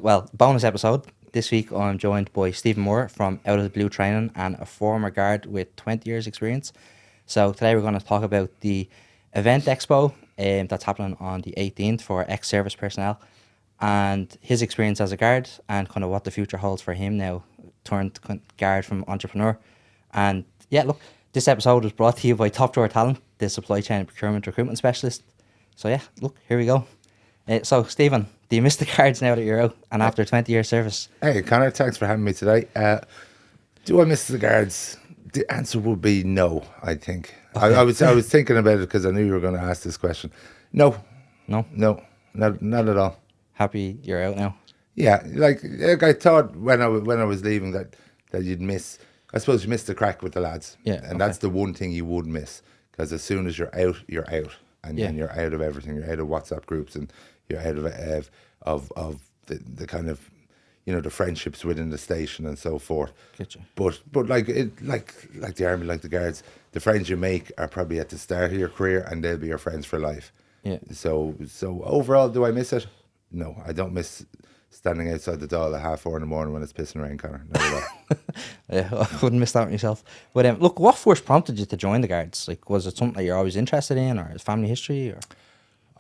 Well, bonus episode. This week I'm joined by Stephen Moore from Out of the Blue Training and a former guard with 20 years experience. So today we're going to talk about the event expo that's happening on the 18th for ex-service personnel and his experience as a guard and kind of what the future holds for him now, turned guard from entrepreneur. And yeah, look, this episode was brought to you by Top Drawer Talent, the supply chain and procurement recruitment specialist. So yeah, look, here we go. So Stephen, do you miss the guards now that you're out and after 20 years service? Hey, Connor, thanks for having me today. Do I miss the guards? The answer would be no, I think. Okay. I was thinking about it because I knew you were going to ask this question. No, No? not at all. Happy you're out now? Yeah, like I thought when I was leaving that you'd miss. I suppose you miss the crack with the lads. Yeah, and that's the one thing you would miss, because as soon as you're out, and you're out of everything. You're out of WhatsApp groups, and you're out of the kind of, you know, the friendships within the station and so forth. Getcha. But like the army, like the guards, the friends you make are probably at the start of your career, and they'll be your friends for life. Yeah. So overall, do I miss it? No, I don't miss standing outside the door at 4:30 in the morning when it's pissing rain, Connor. Not at all. Yeah, I wouldn't miss that myself. But look, what first prompted you to join the guards? Like, was it something that you're always interested in, or is family history, or?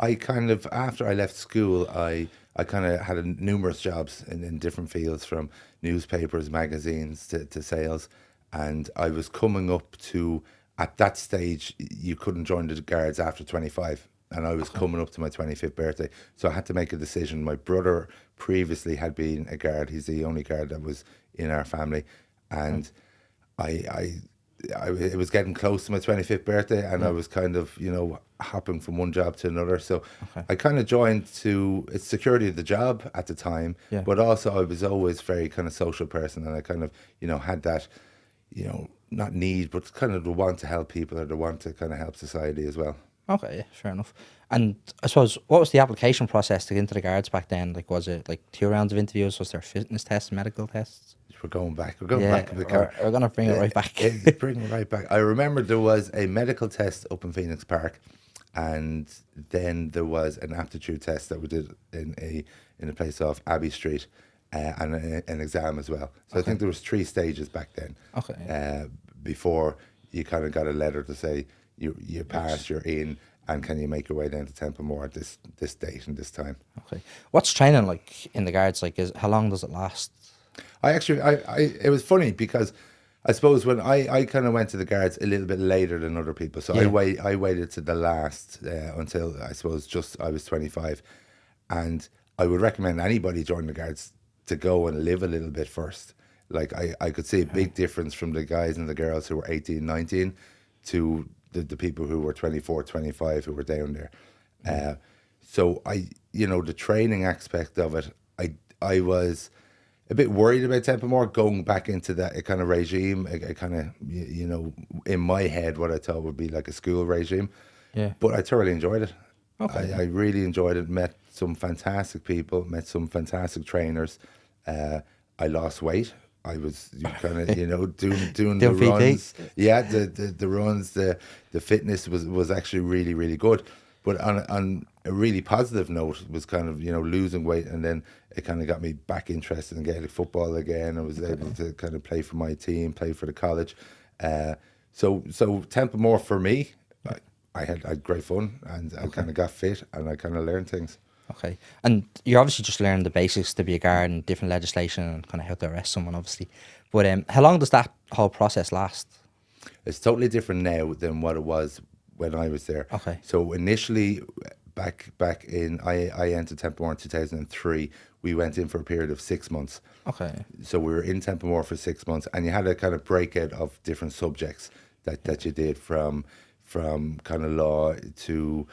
I kind of, after I left school, I kind of had numerous jobs in different fields, from newspapers, magazines to sales. And I was coming up to, at that stage, you couldn't join the guards after 25. And I was coming up to my 25th birthday. So I had to make a decision. My brother previously had been a guard. He's the only guard that was in our family. And it was getting close to my 25th birthday, and I was kind of, you know, hopping from one job to another. So I kind of joined to, it's security of the job at the time, Yeah. but also I was always very kind of social person, and I kind of, you know, had that, you know, not need, but kind of the want to help people, or the want to kind of help society as well. Okay, yeah, fair enough. And I suppose, what was the application process to get into the guards back then? Like, was it like 2 rounds of interviews? Was there fitness tests, medical tests? We're going back a bit. We're going to bring it right back. Bring it right back. I remember there was a medical test up in Phoenix Park, and then there was an aptitude test that we did in a place off Abbey Street, and an exam as well. So I think there was 3 stages back then. Okay. Before you kind of got a letter to say you passed, you're in, and can you make your way down to Templemore at this date and this time. Okay. What's training like in the guards? Like, how long does it last? I it was funny because I suppose when I kind of went to the guards a little bit later than other people, so Yeah. I waited to the last until I suppose just I was 25, and I would recommend anybody joining the guards to go and live a little bit first. Like I could see a big difference from the guys and the girls who were 18, 19 to the people who were 24, 25 who were down there. So you know, the training aspect of it, I was a bit worried about Templemore going back into that kind of regime, a kind of, you know, in my head, what I thought would be like a school regime. Yeah. But I thoroughly enjoyed it. Okay. I really enjoyed it. Met some fantastic people, met some fantastic trainers. I lost weight. I was kind of, you know, doing the Doing PT. runs. Yeah, the runs, the fitness was actually really, really good. But on a really positive note, was kind of, you know, losing weight, and then it kind of got me back interested in Gaelic football again. I was able to kind of play for my team, play for the college. So Templemore for me, I had great fun, and I kind of got fit, and I kind of learned things. Okay. And you obviously just learned the basics to be a guard and different legislation and kind of how to arrest someone, obviously. But how long does that whole process last? It's totally different now than what it was when I was there. Okay. So initially, back in, I entered Templemore in 2003. We went in for a period of 6 months. Okay. So we were in Templemore for 6 months, and you had a kind of breakout of different subjects that you did, from kind of law to,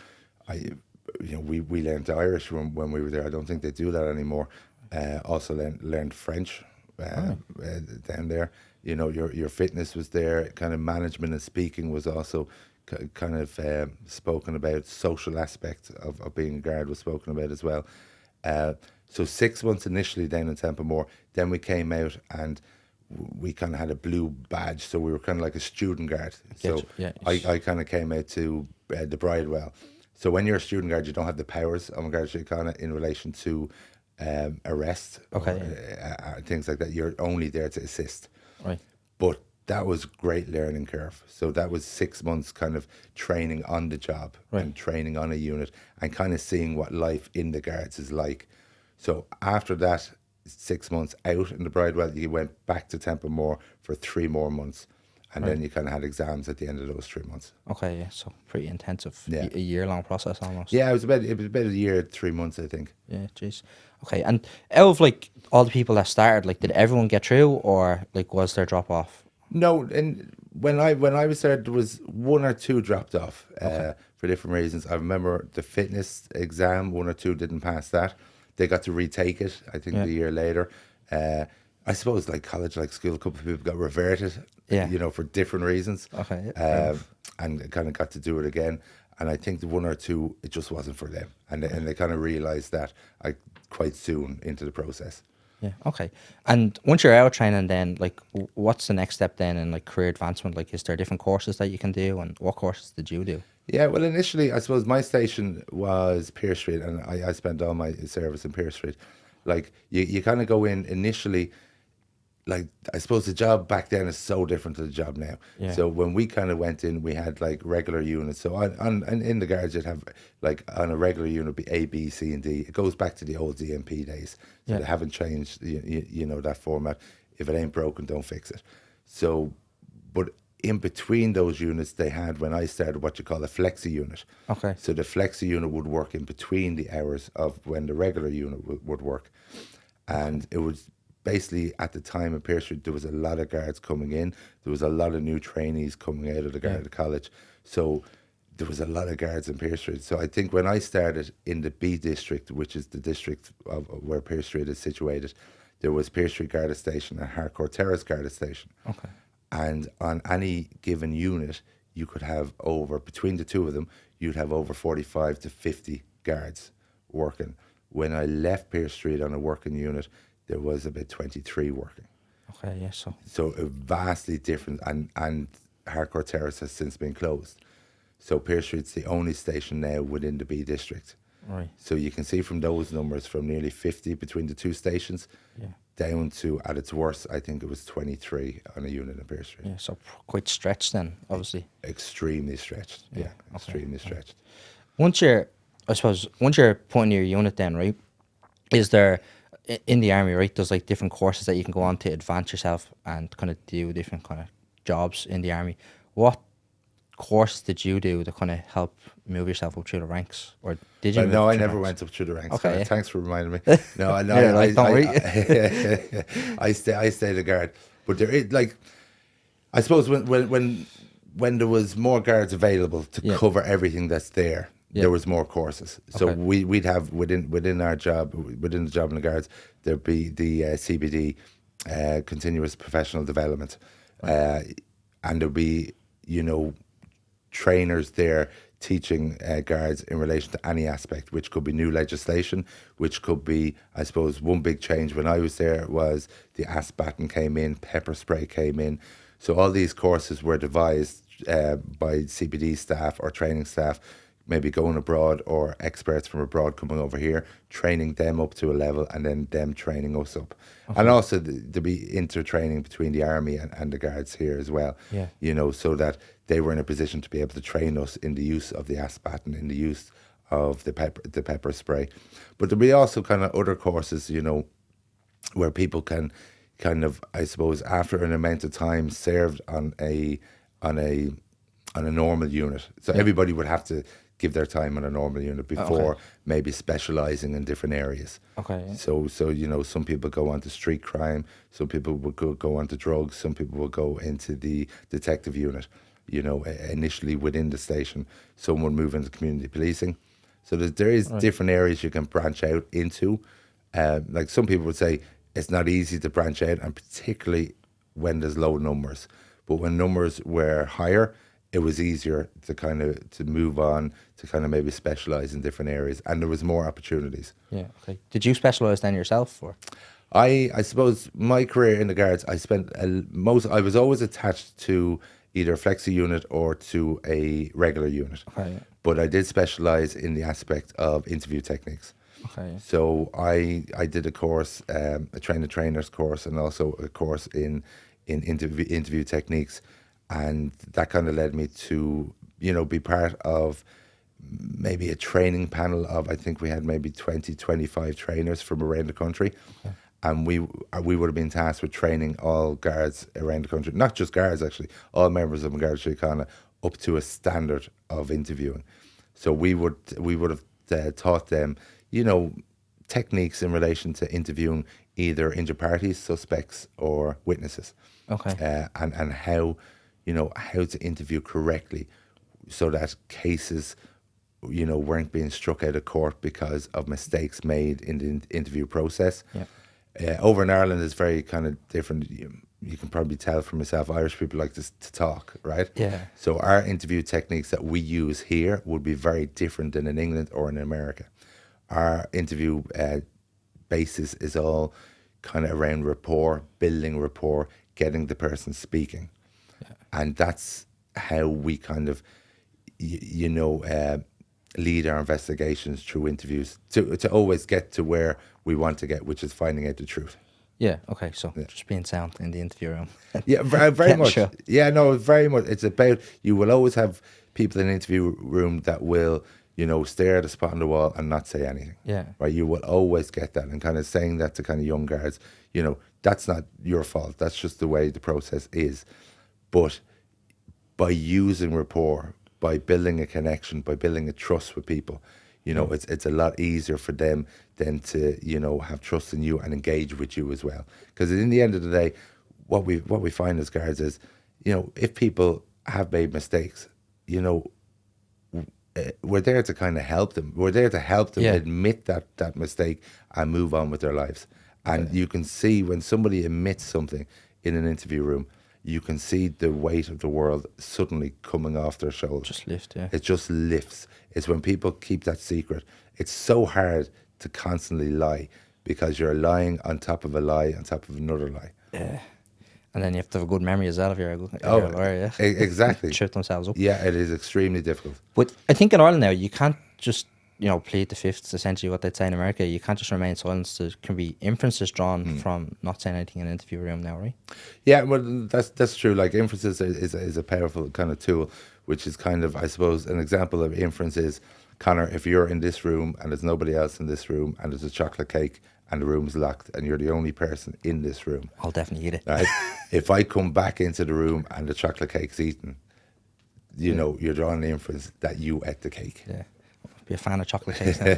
we learned Irish when we were there. I don't think they do that anymore. Also learned French down there. You know, your fitness was there. Kind of management and speaking was also kind of spoken about. Social aspect of being a guard was spoken about as well. So 6 months initially down in Templemore. Then we came out and we kind of had a blue badge, so we were kind of like a student guard. So Yeah. I kind of came out to the Bridewell. So when you're a student guard, you don't have the powers of a Garda Síochána in relation to arrest Okay. or things like that. You're only there to assist. Right. But that was great learning curve. So that was 6 months kind of training on the job Right. and training on a unit and kind of seeing what life in the guards is like. So after that 6 months out in the Bridewell, you went back to Templemore for 3 more months. And then you kind of had exams at the end of those 3 months. Okay, yeah. So pretty intensive. Yeah. A year-long process almost. Yeah, it was about a year, 3 months, I think. Yeah, jeez. Okay, and out of like all the people that started, like, did everyone get through, or like was there drop off? No, and when I was there, there was 1 or 2 dropped off for different reasons. I remember the fitness exam, 1 or 2 didn't pass that. They got to retake it, I think, the year later. I suppose like college, like school, a couple of people got reverted, you know, for different reasons. Okay, yeah, and kind of got to do it again. And I think the 1 or 2, it just wasn't for them. And they kind of realised that quite soon into the process. Yeah, okay. And once you're out training, then like, what's the next step then in like career advancement? Like, is there different courses that you can do, and what courses did you do? Yeah, well, initially, I suppose my station was Pearse Street, and I spent all my service in Pearse Street. Like, you kind of go in initially, like, I suppose the job back then is so different to the job now. Yeah. So when we kind of went in, we had like regular units. So on in the guards, you'd have like on a regular unit be A, B, C, and D. It goes back to the old DMP days. So they haven't changed, you know, that format. If it ain't broken, don't fix it. So, but in between those units, they had, when I started, what you call a flexi unit. Okay. So the flexi unit would work in between the hours of when the regular unit would work. And it was basically, at the time in Pearse Street, there was a lot of guards coming in. There was a lot of new trainees coming out of the Garda College. So there was a lot of guards in Pearse Street. So I think when I started in the B district, which is the district of where Pearse Street is situated, there was Pearse Street Garda Station and Harcourt Terrace Garda Station. Okay. And on any given unit, you could have over, between the two of them, you'd have over 45 to 50 guards working. When I left Pearse Street on a working unit, there was about 23 working. Okay, yeah, So vastly different, and Harcourt Terrace has since been closed. So Pearse Street's the only station now within the B district. right. So you can see from those numbers, from nearly 50 between the two stations, down to, at its worst, I think it was 23 on a unit in Pearse Street. Yeah, so quite stretched then, obviously. Extremely stretched. Yeah, extremely stretched. Once you're putting your unit then, right, is there, in the army, right, there's like different courses that you can go on to advance yourself and kind of do different kind of jobs in the army. What course did you do to kind of help move yourself up through the ranks, or did you? No, I never went up through the ranks. Okay, Thanks for reminding me. No, I stayed a guard, but there is, like, I suppose when there was more guards available to cover everything that's there, there was more courses. So we'd have within our job, within the job in the guards, there'd be the CPD, continuous professional development, and there'd be, you know, trainers there teaching guards in relation to any aspect, which could be new legislation, which could be, I suppose, one big change when I was there was the AS baton came in, pepper spray came in. So all these courses were devised by CPD staff or training staff, maybe going abroad, or experts from abroad coming over here, training them up to a level, and then them training us up. And also to be inter-training between the army and the guards here as well, you know, so that they were in a position to be able to train us in the use of the AS baton, in the use of the pepper spray. But there'll be also kind of other courses, you know, where people can kind of, I suppose, after an amount of time served on a normal unit. So everybody would have to give their time on a normal unit before maybe specialising in different areas. Okay. Yeah. So you know, some people go on to street crime, some people will go on to drugs, some people will go into the detective unit, you know, initially within the station. Some will move into community policing. So there is different areas you can branch out into. Like some people would say, it's not easy to branch out, and particularly when there's low numbers. But when numbers were higher, it was easier to move on to kind of maybe specialise in different areas, and there was more opportunities. Yeah. Okay. Did you specialise then yourself, or? I suppose my career in the guards, I spent I was always attached to either a flexi unit or to a regular unit. Okay. Yeah. But I did specialise in the aspect of interview techniques. Okay. So I did a course, a trainer-trainers course, and also a course in interview techniques, and that kind of led me to be part of maybe a training panel of, I think we had maybe 20, 25 trainers from around the country. Okay. And we would have been tasked with training all guards around the country, not just guards actually, all members of Garda Síochána up to a standard of interviewing. So we would have taught them, techniques in relation to interviewing either injured parties, suspects, or witnesses. Okay. And how, how to interview correctly, so that cases, weren't being struck out of court because of mistakes made in the interview process. Yeah. Over in Ireland, it's very kind of different. You can probably tell from myself, Irish people like to talk, right? Yeah. So our interview techniques that we use here would be very different than in England or in America. Our interview basis is all kind of around rapport, building rapport, getting the person speaking. Yeah. And that's how we kind of, lead our investigations through interviews to always get to where we want to get, which is finding out the truth. Yeah. Okay. So just being sound in the interview room. Yeah, very much. Sure. Yeah, no, very much. It's about, you will always have people in the interview room that will, stare at a spot on the wall and not say anything. Yeah. Right. You will always get that, and kind of saying that to kind of young guards, that's not your fault. That's just the way the process is. But by using rapport, by building a connection, by building a trust with people, it's a lot easier for them then to, have trust in you and engage with you as well. Because in the end of the day, what we find as guards is, if people have made mistakes, we're there to kind of help them. We're there to help them admit that mistake and move on with their lives. And you can see when somebody admits something in an interview room, you can see the weight of the world suddenly coming off their shoulders. Just lift, yeah. It just lifts. It's when people keep that secret. It's so hard to constantly lie, because you're lying on top of a lie on top of another lie. Yeah. And then you have to have a good memory as well if you're a lawyer, yeah. Exactly. Trip themselves up. Yeah, it is extremely difficult. But I think in Ireland now, you can't just, plead the fifth, essentially what they'd say in America. You can't just remain silent. There can be inferences drawn from not saying anything in an interview room now, right? Yeah, well, that's true. Like, inferences is a powerful kind of tool, which is kind of, I suppose, an example of inference is, Connor, if you're in this room and there's nobody else in this room and there's a chocolate cake and the room's locked and you're the only person in this room, I'll definitely eat it. Right? If I come back into the room and the chocolate cake's eaten, you're drawing the inference that you ate the cake. Yeah. Be a fan of chocolate cakes now.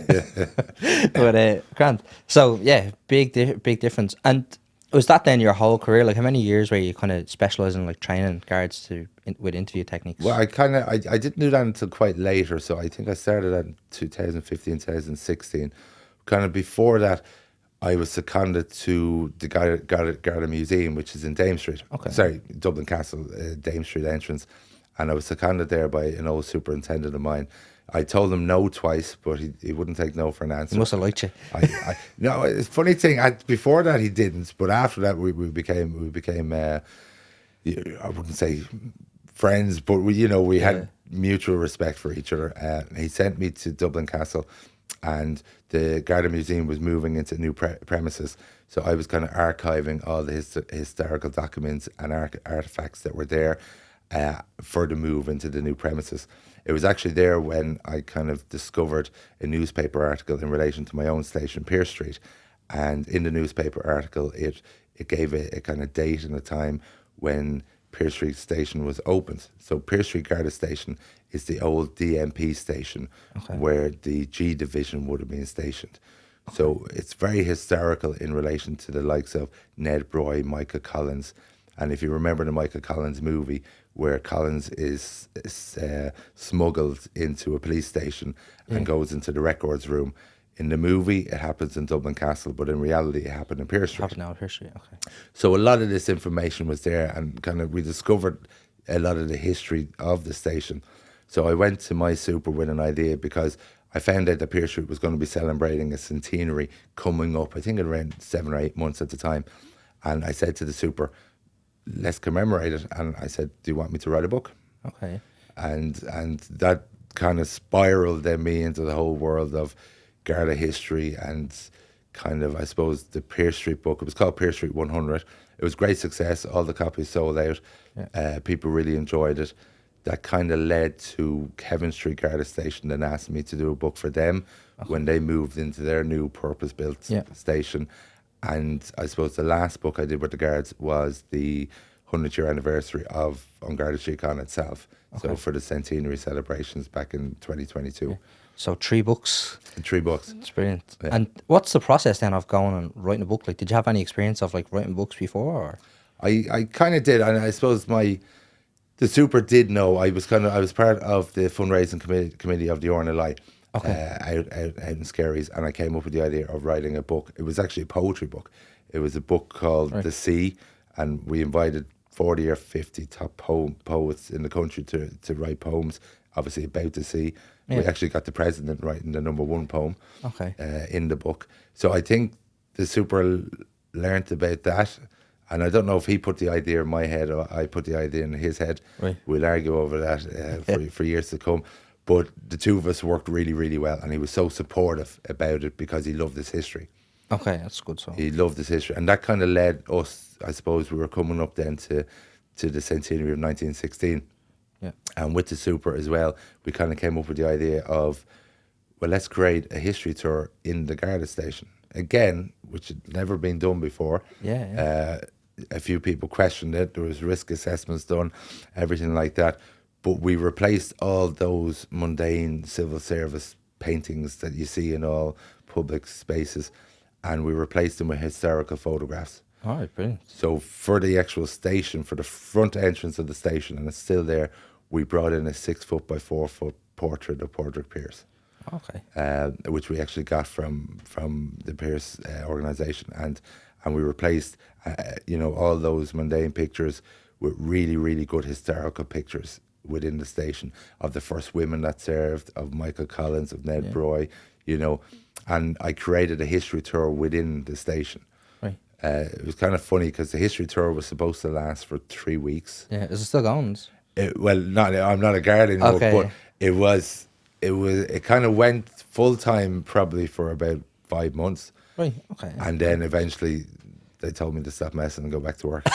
But grand. So yeah, big difference. And was that then your whole career? Like, how many years were you kind of specialising, like training guards with interview techniques? Well, I didn't do that until quite later. So I think I started that in 2015, 2016. Kind of before that, I was seconded to the Garda Museum, which is in Dame Street. Okay. Sorry, Dublin Castle, Dame Street entrance. And I was seconded there by an old superintendent of mine. I told him no twice, but he wouldn't take no for an answer. He must have liked you. No, it's a funny thing. Before that, he didn't, but after that, we became. I wouldn't say friends, but we had mutual respect for each other. He sent me to Dublin Castle, and the Garda Museum was moving into new premises, so I was kind of archiving all the historical documents and artifacts that were there for the move into the new premises. It was actually there when I kind of discovered a newspaper article in relation to my own station, Pearse Street. And in the newspaper article, it gave a kind of date and a time when Pearse Street station was opened. So Pearse Street Garda station is the old DMP station where the G division would have been stationed. So it's very historical in relation to the likes of Ned Broy, Michael Collins. And if you remember the Michael Collins movie, where Collins is smuggled into a police station and goes into the records room. In the movie, it happens in Dublin Castle, but in reality, it happened in Pearse Street. Happened now in Pearse Street, okay. So a lot of this information was there, and kind of we discovered a lot of the history of the station. So I went to my super with an idea, because I found out that Pearse Street was going to be celebrating a centenary coming up, I think around 7 or 8 months at the time. And I said to the super, let's commemorate it. And I said, do you want me to write a book? Okay. And that kind of spiraled then me into the whole world of Garda history and kind of, I suppose, the Pearse Street book. It was called Pearse Street 100. It was great success. All the copies sold out. People really enjoyed it. That kind of led to Kevin Street Garda station then asked me to do a book for them when they moved into their new purpose-built station. And I suppose the last book I did with the Guards was the 100-year anniversary of On Garda Street Con itself. So for the centenary celebrations back in 2022. So 3 books. 3 books. It's brilliant. Yeah. And what's the process then of going and writing a book? Like, did you have any experience of like writing books before? Or? I kind of did, and I suppose the super did know. I was part of the fundraising committee of the Enlightening out in Skerries, and I came up with the idea of writing a book. It was actually a poetry book. It was a book called The Sea, and we invited 40 or 50 top poets in the country to write poems, obviously about the sea. We actually got the president writing the #1 poem in the book. So I think the super learnt about that. And I don't know if he put the idea in my head or I put the idea in his head. Right. We'll argue over that for years to come. But the two of us worked really, really well. And he was so supportive about it because he loved his history. Okay, that's good. So he loved his history. And that kind of led us, I suppose, we were coming up then to the centenary of 1916. Yeah. And with the super as well, we kind of came up with the idea of, well, let's create a history tour in the Garda station. Again, which had never been done before. A few people questioned it. There was risk assessments done, everything like that. But we replaced all those mundane civil service paintings that you see in all public spaces, and we replaced them with historical photographs. All right, brilliant. So for the actual station, for the front entrance of the station, and it's still there, we brought in a 6 foot by 4 foot portrait of Padraig Pearse. Okay. Which we actually got from the Pearse organisation, and we replaced all those mundane pictures with really, really good historical pictures within the station of the first women that served, of Michael Collins, of Ned Broy, and I created a history tour within the station. Right. It was kind of funny because the history tour was supposed to last for 3 weeks. Yeah, is it still going? I'm not a guard anymore, but it kind of went full time probably for about 5 months. Right. Okay. And then eventually they told me to stop messing and go back to work.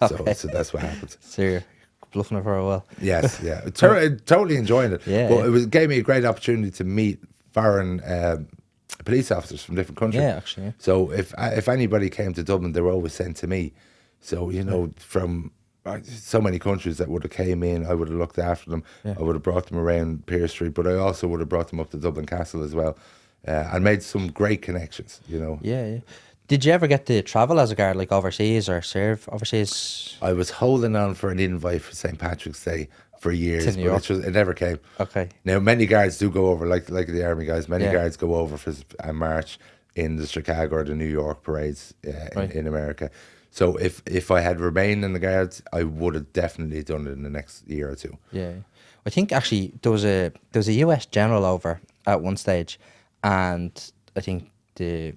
So that's what happened. So you're bluffing it for a while. Yes, yeah. Totally enjoying it. Yeah. But it gave me a great opportunity to meet foreign police officers from different countries. Yeah, actually. Yeah. So if anybody came to Dublin, they were always sent to me. So, from so many countries that would have came in, I would have looked after them. Yeah. I would have brought them around Pearse Street, but I also would have brought them up to Dublin Castle as well, and made some great connections. Yeah. Did you ever get to travel as a guard, like overseas or serve overseas? I was holding on for an invite for St. Patrick's Day for years, but it never came. Okay. Now many guards do go over, like the army guys. Many guards go over for a march in the Chicago or the New York parades in America. So if I had remained in the Guards, I would have definitely done it in the next year or 2. Yeah, I think actually there was a US general over at one stage, and I think the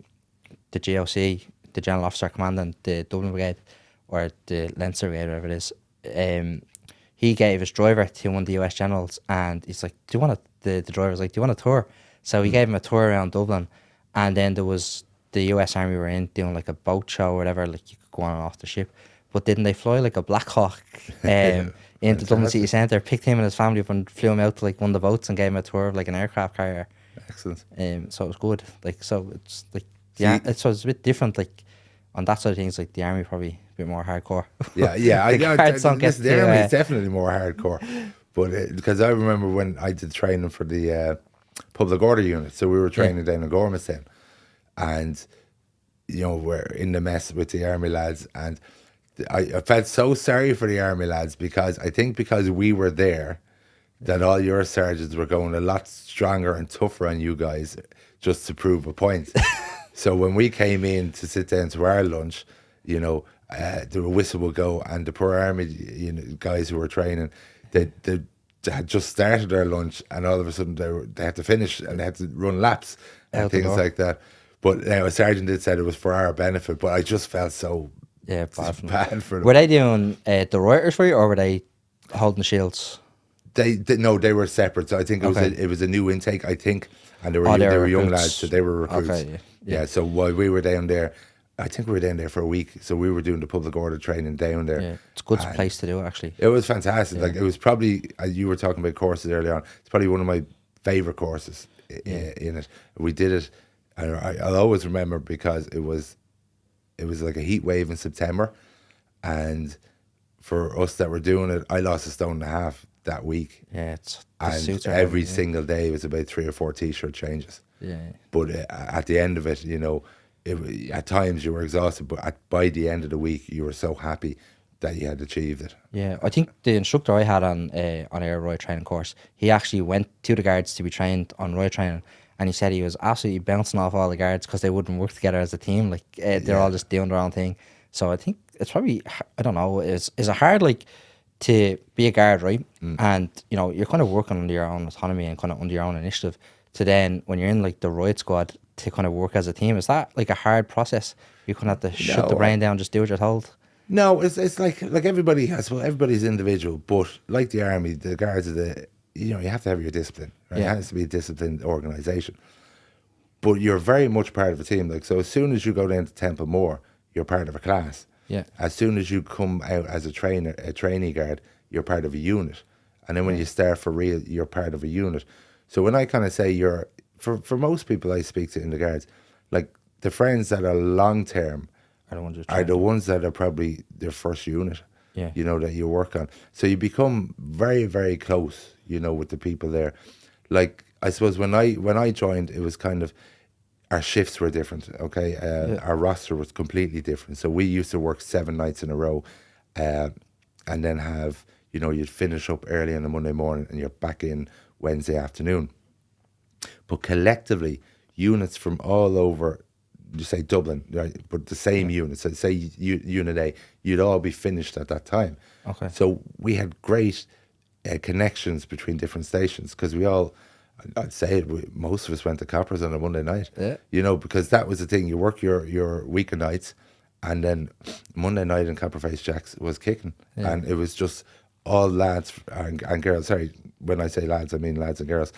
GOC, the General Officer Commanding the Dublin Brigade or the Leinster Brigade, whatever it is, he gave his driver to one of the US generals, and he's like, "Do you want the driver's like, do you want a tour?" So he gave him a tour around Dublin, and then there was the US Army were in doing like a boat show or whatever, like you could go on and off the ship. But didn't they fly like a Black Hawk into Dublin City Centre, picked him and his family up and flew him out to like one of the boats and gave him a tour of like an aircraft carrier. Excellent. So it was good. Like, so it's like, it's a bit different. Like on that side of things, like the army probably a bit more hardcore. Yeah. The army is definitely more hardcore. But because I remember when I did training for the public order unit, so we were training down in Gormastown. And, we're in the mess with the army lads. And I felt so sorry for the army lads because we were there, that all your sergeants were going a lot stronger and tougher on you guys just to prove a point. So when we came in to sit down to our lunch, the whistle would go, and the poor army guys who were training, they had just started their lunch, and all of a sudden they had to finish and they had to run laps and things like that. But a sergeant did say it was for our benefit, but I just felt so bad for them. Were they doing the Reuters for you, or were they holding the shields? They were separate. So I think it was a new intake. I think and they were Oh, they they were were young recruits. lads, so they were recruits. Okay, yeah. Yeah. So while we were down there, I think we were down there for a week. So we were doing the public order training down there. Yeah, it's a good And place to do it, actually. it was fantastic. Like, it was probably, as you were talking about courses earlier on, it's probably one of my favorite courses in it. We did it, and I'll always remember because it was like a heat wave in September, and for us that were doing it, I lost 1.5 stone that week. Yeah, the And suits are every heavy, single day was about 3 or 4 t-shirt changes. yeah. But at the end of it, at times you were exhausted, but by the end of the week, you were so happy that you had achieved it. Yeah, I think the instructor I had on our riot training course, he actually went to the guards to be trained on riot training, and he said he was absolutely bouncing off all the guards because they wouldn't work together as a team. Like, they're all just doing their own thing. So I think it's probably, I don't know, is it hard, like, to be a guard, right? And you're kind of working under your own autonomy and kind of under your own initiative. To then, when you're in like the riot squad, to kind of work as a team, is that like a hard process? You kind of have to shut the brain down, just do what you're told. No, it's like everybody has. Well, everybody's individual, but like the army, the guards are you have to have your discipline. Right? Yeah. It has to be a disciplined organisation. But you're very much part of a team. Like, so as soon as you go down to Temple Moor, you're part of a class. Yeah. As soon as you come out as a trainee guard, you're part of a unit. And then when you start for real, you're part of a unit. So when I kind of say for most people I speak to in the guards, like, the friends that are long term are the ones that are probably their first unit. Yeah. That you work on. So you become very, very close, with the people there. Like, I suppose when I joined, it was kind of, our shifts were different, okay? Our roster was completely different. So we used to work 7 nights in a row, and then have, you'd finish up early on a Monday morning and you're back in Wednesday afternoon. But collectively, units from all over, you say Dublin, right? But the same units, so say Unit A, you'd all be finished at that time. Okay. So we had great connections between different stations, because I'd say most of us went to Coppers on a Monday night. Yeah. Because that was the thing. You work your weekend nights, and then Monday night in Copperface Jacks was kicking, and it was just all lads and girls. Sorry, when I say lads, I mean lads and girls,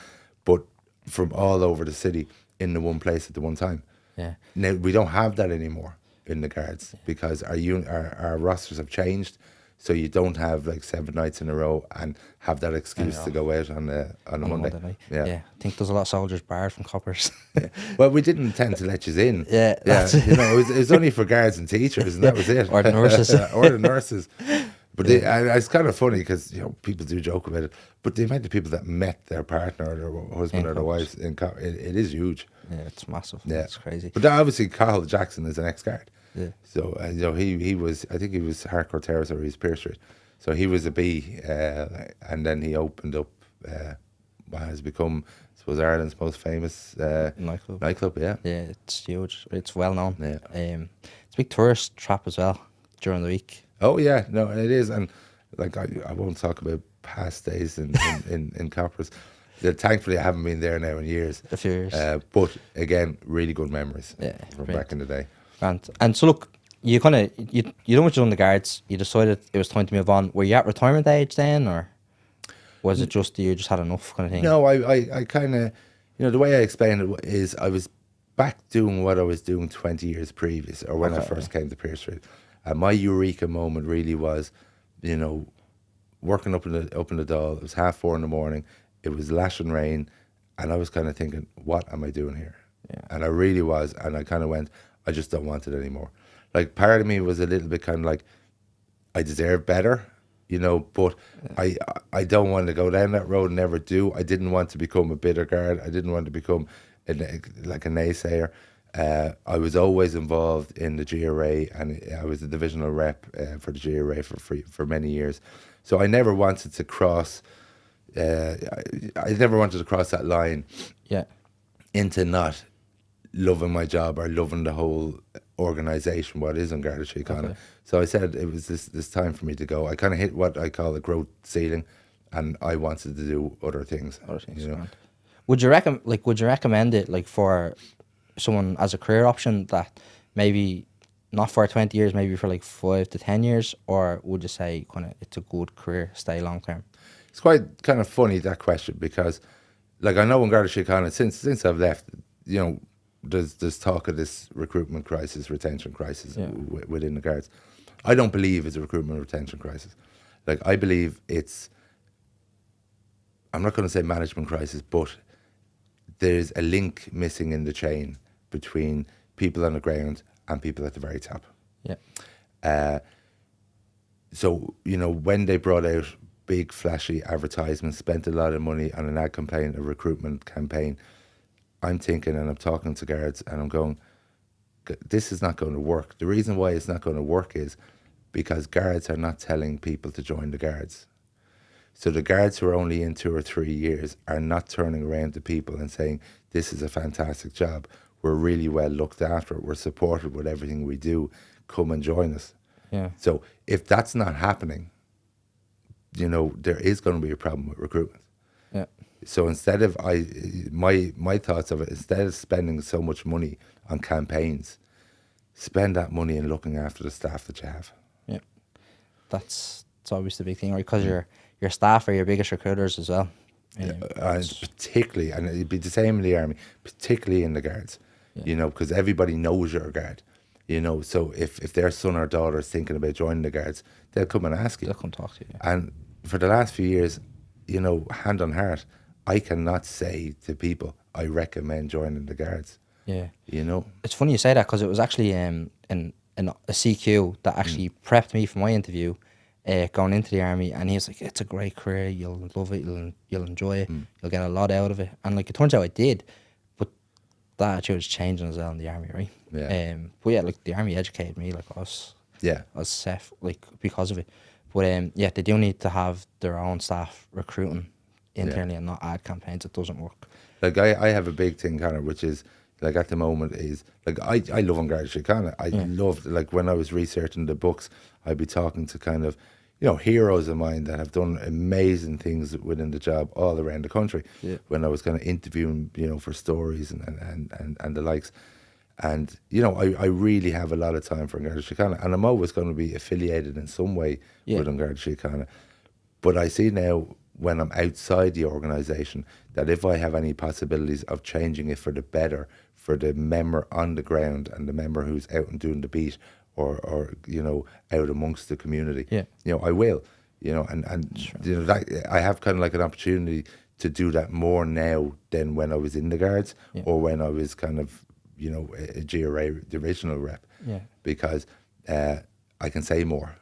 but from all over the city in the one place at the one time. Yeah. Now we don't have that anymore in the guards, because our rosters have changed. So you don't have like 7 nights in a row and have that excuse to go out on a Monday night. Yeah. I think there's a lot of soldiers barred from Coppers. Well, we didn't tend to let you in. Yeah, it was only for guards and teachers, and that was it. Or the nurses. Or the nurses. But it's kind of funny, because people do joke about it, but the amount of people that met their partner or their husband or their wives it is huge. Yeah, it's massive. Yeah, It's crazy. But obviously, Cathal Jackson is an ex-guard. Yeah. So he was, I think he was hardcore terrorist, or he's Pearse Street. So he was a B, and then he opened up what has become, I suppose, Ireland's most famous nightclub. Yeah, it's huge. It's well known. Yeah. It's a big tourist trap as well during the week. Oh yeah, no, it is, and like I won't talk about past days in Coppers. Thankfully, I haven't been there now in years. A few years. But again, really good memories from brilliant. back in the day. And so look, you kind of you done what you done in the guards. You decided it was time to move on. Were you at retirement age then, or was it just you just had enough kind of thing? No, I kind of, the way I explained it is, I was back doing what I was doing 20 years previous, or when I first came to Pearse Street. And my eureka moment really was, working up in the Dáil. It was 4:30 in the morning. It was lashing rain, and I was kind of thinking, what am I doing here? Yeah. And I really was, and I kind of went, I just don't want it anymore. Like, part of me was a little bit kind of like, I deserve better, but I don't want to go down that road, never do. I didn't want to become a bitter guard. I didn't want to become like a naysayer. I was always involved in the GRA, and I was the divisional rep for the GRA for many years. So I never wanted to cross, I never wanted to cross that line into not loving my job or loving the whole organisation, what is on Garda Síochána. So I said it was this time for me to go. I kind of hit what I call a growth ceiling, and I wanted to do other things. Would you recommend it, like, for someone as a career option, that maybe not for 20 years, maybe for like 5 to 10 years, or would you say kind of it's a good career, stay long term? It's quite kind of funny, that question, because like I know in Garda Síochána, since I've left, you know, there's talk of this recruitment crisis, retention crisis within the guards. I don't believe it's a recruitment retention crisis. Like, I believe it's, I'm not going to say management crisis, but there's a link missing in the chain between people on the ground and people at the very top. Yeah. So, you know, when they brought out big flashy advertisements, spent a lot of money on an ad campaign, a recruitment campaign, I'm thinking, and I'm talking to guards and I'm going, this is not going to work. The reason why it's not going to work is because guards are not telling people to join the guards. So the guards who are only in 2 or 3 years are not turning around to people and saying, this is a fantastic job. We're really well looked after. We're supported with everything we do. Come and join us. Yeah. So if that's not happening, you know, there is going to be a problem with recruitment. Yeah. So instead of my thoughts of it, instead of spending so much money on campaigns, spend that money in looking after the staff that you have. Yeah. That's always the big thing, right? Because your staff are your biggest recruiters as well. And particularly, and it'd be the same in the army, particularly in the guards, you know, because everybody knows you're a guard, you know. So if their son or daughter is thinking about joining the guards, they'll come and ask you. They'll come talk to you. And for the last few years, you know, hand on heart, I cannot say to people, I recommend joining the guards. Yeah. You know? It's funny you say that, because it was actually in a CQ that actually prepped me for my interview going into the army, and he was like, it's a great career, you'll love it, you'll enjoy it, you'll get a lot out of it. And like, it turns out I did, but that attitude is changing as well in the army, right? Yeah. But yeah, like, the army educated me, like, I was set, like, because of it. But yeah, they do need to have their own staff recruiting internally and not ad campaigns. It doesn't work. Like, I have a big thing, Connor, which is, like, at the moment is, like, I love Garda Síochána. I loved, like, when I was researching the books, I'd be talking to kind of, you know, heroes of mine that have done amazing things within the job all around the country. Yeah. When I was kind of interviewing, you know, for stories and the likes. And, you know, I really have a lot of time for Garda Síochána, and I'm always going to be affiliated in some way with Garda Síochána. But I see now, when I'm outside the organisation, that if I have any possibilities of changing it for the better, for the member on the ground and the member who's out and doing the beat, or you know, out amongst the community, you know, I will, you know, and sure. You know, that, I have kind of like an opportunity to do that more now than when I was in the guards or when I was kind of, you know, a GRA, the original rep, because I can say more.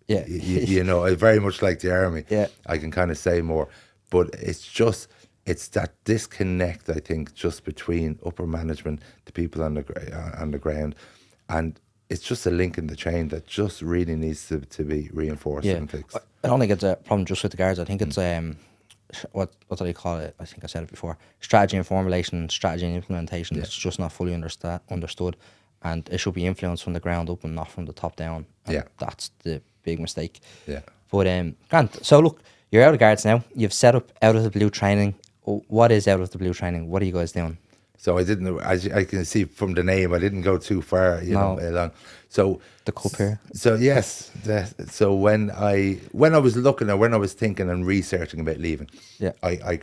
Yeah, you know, I very much like the army. Yeah, I can kind of say more, but it's that disconnect, I think, just between upper management, the people on the ground, and it's just a link in the chain that just really needs to be reinforced and fixed. I don't think it's a problem just with the guards. I think it's what do they call it? I think I said it before. Strategy and formulation, strategy and implementation. Yeah. It's just not fully understood, and it should be influenced from the ground up and not from the top down. And that's the big mistake. Yeah. But Grant, so look, you're out of guards now. You've set up Out of the Blue training. What is Out of the Blue training? What are you guys doing? So I didn't, as I can see from the name, I didn't go too far, you know, along. So the cup here. So yes, so when I was looking, or when I was thinking and researching about leaving, I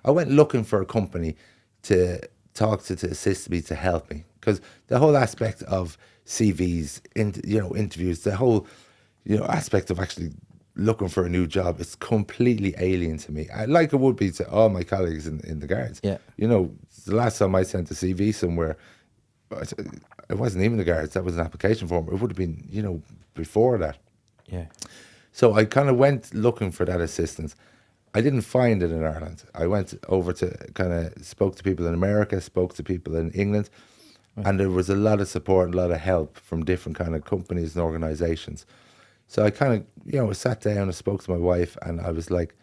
went looking for a company to talk to assist me, to help me, because the whole aspect of CVs, you know, interviews, the whole, you know, aspect of actually looking for a new job, it's completely alien to me. Like it would be to all my colleagues in the guards. Yeah. You know, the last time I sent a CV somewhere, it wasn't even the guards. That was an application form. It would have been, you know, before that. Yeah. So I kind of went looking for that assistance. I didn't find it in Ireland. I went over to kind of spoke to people in America, spoke to people in England, and there was a lot of support, a lot of help from different kind of companies and organisations. So I kind of, you know, sat down and spoke to my wife, and I was like,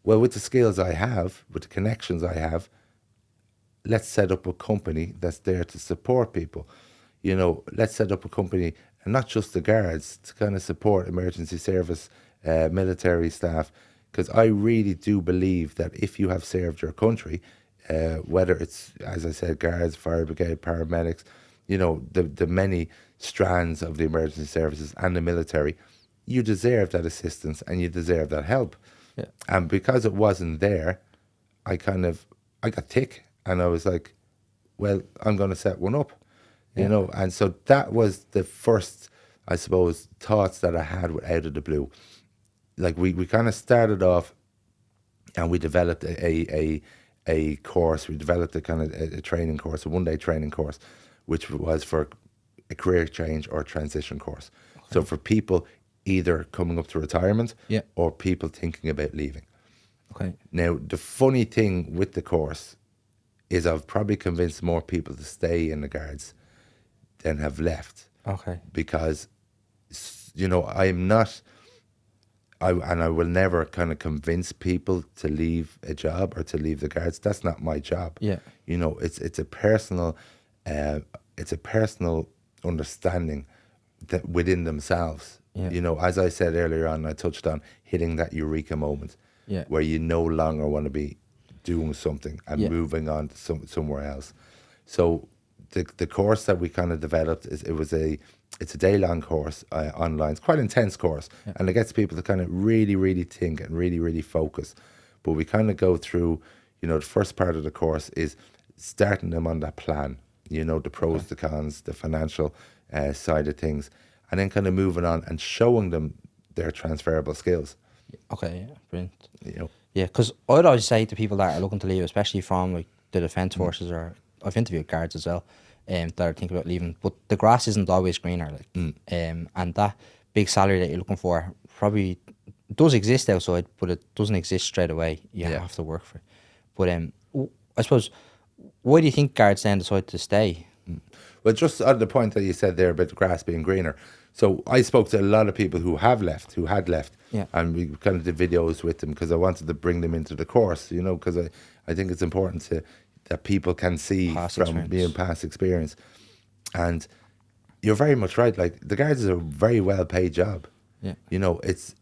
well, with the skills I have, with the connections I have, let's set up a company that's there to support people. You know, let's set up a company, and not just the guards, to kind of support emergency service, military staff, because I really do believe that if you have served your country, whether it's, as I said, guards, fire brigade, paramedics, you know, the many strands of the emergency services and the military, you deserve that assistance and you deserve that help. Yeah. And because it wasn't there, I kind of I got thick, and I was like, well, I'm going to set one up, you know. And so that was the first, I suppose, thoughts that I had out of the blue. Like we kind of started off, and we developed a course. We developed a kind of a training course, a 1-day training course, which was for a career change or transition course. Okay. So for people either coming up to retirement, or people thinking about leaving. Okay. Now, the funny thing with the course is I've probably convinced more people to stay in the Guards than have left. Okay. Because, you know, I'm not, and I will never kind of convince people to leave a job or to leave the Guards. That's not my job. Yeah. You know, it's a personal understanding that within themselves. Yeah. You know, as I said earlier on, I touched on hitting that eureka moment, where you no longer want to be doing something and moving on to somewhere else. So the course that we kind of developed it's a day-long course online. It's quite an intense course, and it gets people to kind of really, really think and really, really focus. But we kind of go through, you know, the first part of the course is starting them on that plan, you know, the pros, the cons, the financial side of things, and then kind of moving on and showing them their transferable skills. Okay, yeah, brilliant. You know, yeah, because I'd always say to people that are looking to leave, especially from like the defence forces, or I've interviewed guards as well, that are thinking about leaving, but the grass isn't always greener, like, and that big salary that you're looking for probably does exist outside, but it doesn't exist straight away. You have to work for it. But I suppose, why do you think guards then decide to stay? Well, just on the point that you said there about the grass being greener. So I spoke to a lot of people who had left, and we kind of did videos with them because I wanted to bring them into the course, you know, because I think it's important that people can see from being past experience. And you're very much right. Like, the Guards is a very well paid job. Yeah. You know, it's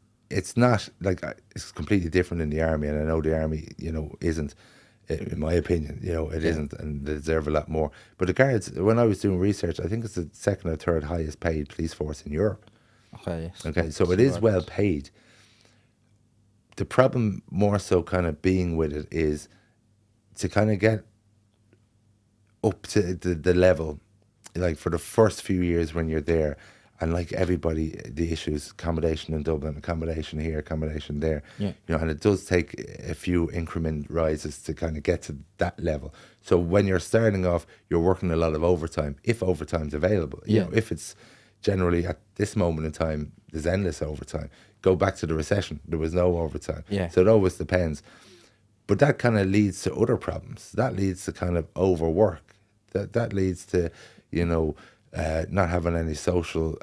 not like, it's completely different in the Army, and I know the Army, you know, isn't. In my opinion, you know, it isn't, and they deserve a lot more. But the Guards, when I was doing research, I think it's the second or third highest paid police force in Europe. Okay. Okay, so it is well paid. The problem more so kind of being with it is to kind of get up to the level, like for the first few years when you're there, and like everybody, the issues, accommodation in Dublin, accommodation here, accommodation there, you know, and it does take a few increment rises to kind of get to that level. So when you're starting off, you're working a lot of overtime, if overtime's available. You know, if it's generally at this moment in time, there's endless overtime. Go back to the recession, there was no overtime. So it always depends. But that kind of leads to other problems. That leads to kind of overwork. That leads to, you know, not having any social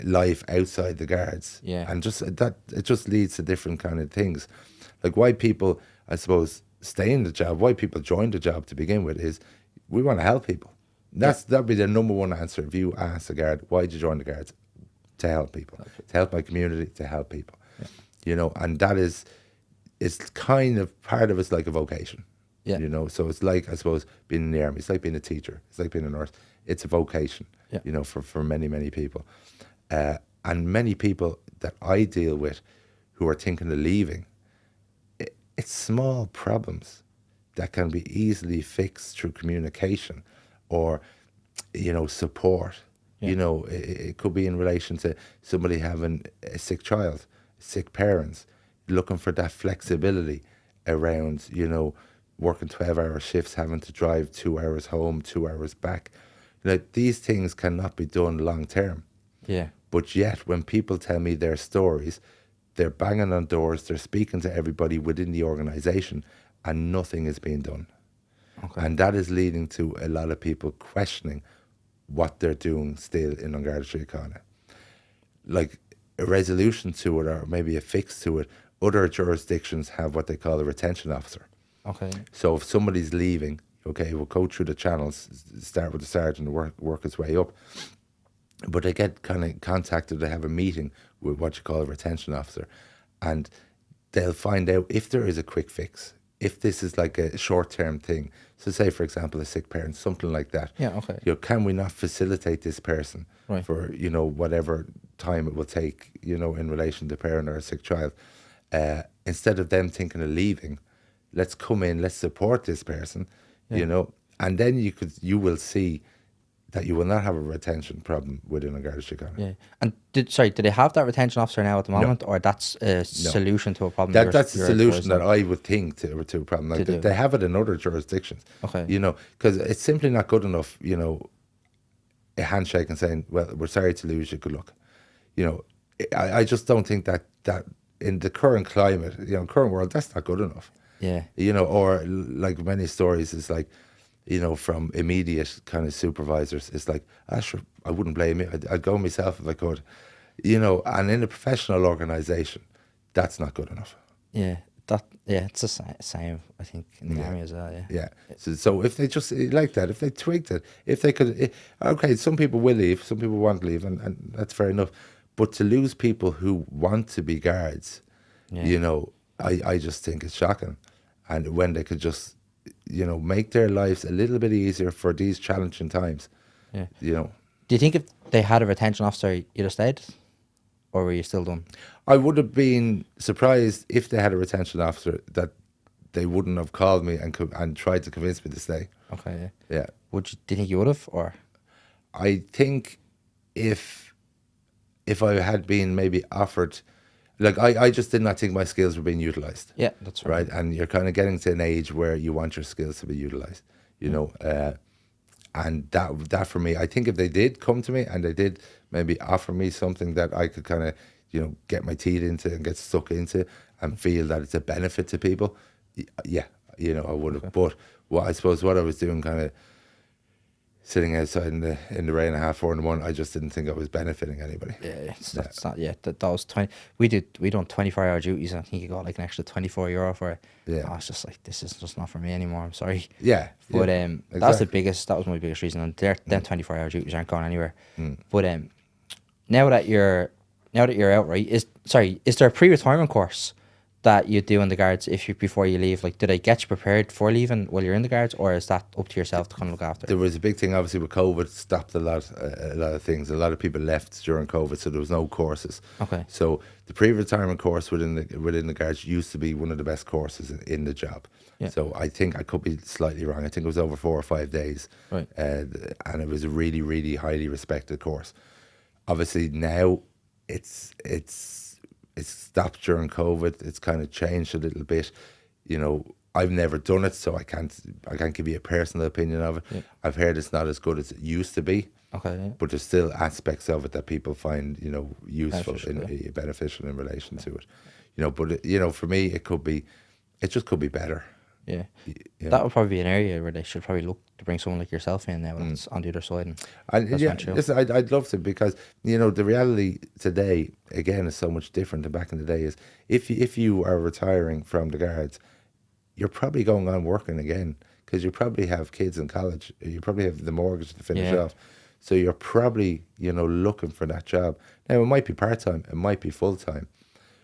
life outside the Guards, and just that it just leads to different kind of things. Like, why people, I suppose, stay in the job, why people join the job to begin with, is we want to help people. That'd be the number one answer if you ask a Guard, why did you join the Guards? To help people, to help my community, to help people. You know, and that is, it's kind of part of it's like a vocation. You know, so it's like, I suppose, being in the Army, it's like being a teacher, it's like being a nurse. It's a vocation, you know, for many, many people. And many people that I deal with who are thinking of leaving, it's small problems that can be easily fixed through communication or, you know, support. You know, it could be in relation to somebody having a sick child, sick parents, looking for that flexibility around, you know, working 12-hour shifts, having to drive 2 hours home, 2 hours back. Like, these things cannot be done long term. But yet, when people tell me their stories, they're banging on doors, they're speaking to everybody within the organisation, and nothing is being done. And that is leading to a lot of people questioning what they're doing still in An Garda Síochána. Like, a resolution to it, or maybe a fix to it, other jurisdictions have what they call a retention officer. So if somebody's leaving, okay, we'll go through the channels, start with the sergeant and work its way up. But they get kind of contacted, they have a meeting with what you call a retention officer, and they'll find out if there is a quick fix, if this is like a short-term thing. So say, for example, a sick parent, something like that. You know, can we not facilitate this person for, you know, whatever time it will take, you know, in relation to parent or a sick child, instead of them thinking of leaving, let's come in, let's support this person, Yeah. you know, and then you will see that you will not have a retention problem within a Garda Síochána. Yeah. And do they have that retention officer now at the moment, or that's a No. solution to a problem? That's the you're solution that advising? I would think to a problem. Like To do. they have it in other jurisdictions, Okay. you know, because it's simply not good enough, you know, a handshake and saying, well, we're sorry to lose you, good luck. You know, I just don't think that in the current climate, you know, current world, that's not good enough. Yeah. You know, or like many stories, it's like, you know, from immediate kind of supervisors, it's like, sure, I wouldn't blame you. I'd go myself if I could. You know, and in a professional organisation, that's not good enough. Yeah. It's the same, I think, in the army as well. Yeah. Yeah. So if they just like that, if they tweaked it, if they could, okay, some people will leave, some people want to leave, and that's fair enough. But to lose people who want to be guards, Yeah. you know, I just think it's shocking. And when they could just, you know, make their lives a little bit easier for these challenging times, Yeah. you know. Do you think if they had a retention officer, you'd have stayed, or were you still done? I would have been surprised if they had a retention officer that they wouldn't have called me and tried to convince me to stay. Okay. Yeah. Yeah. Do you think you would have, or? I think if I had been maybe offered, like I just did not think my skills were being utilised. Yeah, that's Right, and you're kind of getting to an age where you want your skills to be utilised, you know, and that for me, I think if they did come to me and they did maybe offer me something that I could kind of, you know, get my teeth into and get stuck into and feel that it's a benefit to people, yeah, you know, I would have. But I suppose what I was doing, kind of sitting outside in the rain at 4:30 in the morning, I just didn't think I was benefiting anybody. Yeah, that's not. Yeah, that was 20. We done 24-hour duties, and I think you got like an extra €24 for it. Yeah. I was just like, this is just not for me anymore. I'm sorry. Yeah, But yeah, that was my biggest reason. And them 24-hour duties aren't going anywhere. But now that you're out, right? Is there a pre-retirement course that you do in the guards before you leave? Like, do they get you prepared for leaving while you're in the guards, or is that up to yourself to kind of look after? There was a big thing, obviously, with COVID, stopped a lot of things. A lot of people left during COVID, so there was no courses. Okay. So the pre-retirement course within the guards used to be one of the best courses in the job. Yeah. So I think I could be slightly wrong. I think it was over 4 or 5 days, Right. and it was a really, really highly respected course. Obviously now it's stopped during COVID. It's kind of changed a little bit. You know, I've never done it, so I can't give you a personal opinion of it. Yeah. I've heard it's not as good as it used to be. Okay. Yeah. But there's still aspects of it that people find, you know, useful, Beneficial, in relation to it. You know, but you know, for me, it just could be better. Yeah. Yeah. That would probably be an area where they should probably look to bring someone like yourself in now that's on the other side. And that's yeah, when chill. listen, I'd love to, because you know the reality today again is so much different than back in the day. Is if you are retiring from the guards, you're probably going on working again, because you probably have kids in college, you probably have the mortgage to finish Yeah. off, so you're probably, you know, looking for that job. Now it might be part time, it might be full time,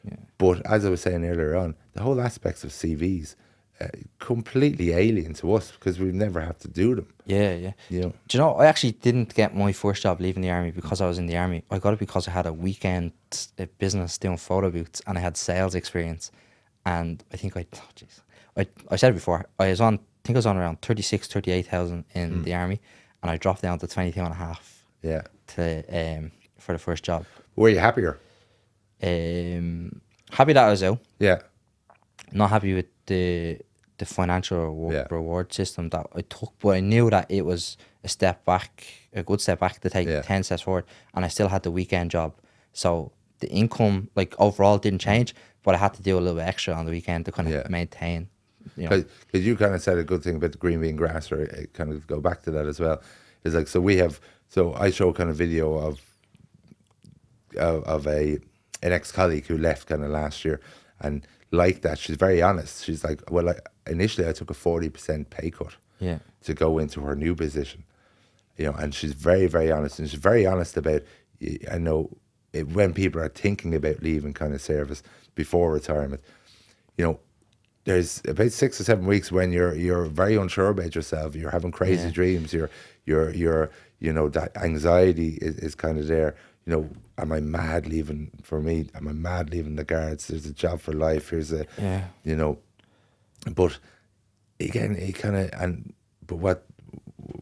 Yeah. but as I was saying earlier on, the whole aspects of CVs. Completely alien to us, because we've never had to do them. Yeah, yeah. You know. Do you know, I actually didn't get my first job leaving the army because I was in the army. I got it because I had a weekend business doing photo booths, and I had sales experience. And I think I said it before, I think I was on around 38,000 in the army, and I dropped down to 22.5 Yeah. for the first job. Were you happier? Happy that I was out. Yeah. Not happy with the financial reward system that I took, but I knew that it was a good step back to take 10 steps forward, and I still had the weekend job. So the income, like, overall didn't change, but I had to do a little bit extra on the weekend to kind of maintain. You know. Because you kind of said a good thing about the green bean grass, or kind of go back to that as well. It's like, so I show kind of video of an ex-colleague who left kind of last year, and like that, she's very honest. She's like, well, initially I took a 40% pay cut to go into her new position, you know, and she's very, very honest, and she's very honest about, I know, when people are thinking about leaving kind of service before retirement, you know, there's about 6 or 7 weeks when you're very unsure about yourself, you're having crazy dreams, you're you know, that anxiety is kind of there. You know, am I mad leaving? For me, am I mad leaving the guards? There's a job for life. Here's a, you know, But again, it kind of, but what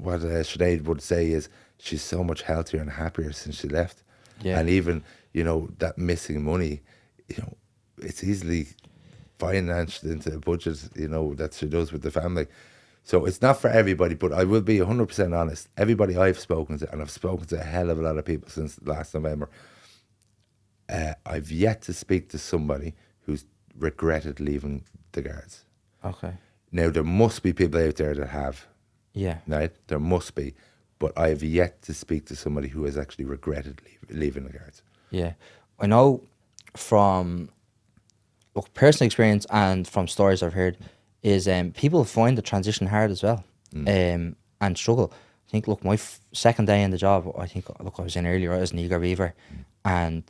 Sinead would say is she's so much healthier and happier since she left. Yeah. And even, that missing money, it's easily financed into a budget, that she does with the family. So it's not for everybody, but I will be 100% honest. Everybody I've spoken to, and I've spoken to a hell of a lot of people since last November, I've yet to speak to somebody who's regretted leaving the Guards. Okay. Now, there must be people out there that have, Yeah. right? There must be. But I have yet to speak to somebody who has actually regretted leaving the Guards. Yeah. I know from personal experience and from stories I've heard is people find the transition hard as well, and struggle. I think, look, my second day in the job, I was in earlier, I was an eager beaver, and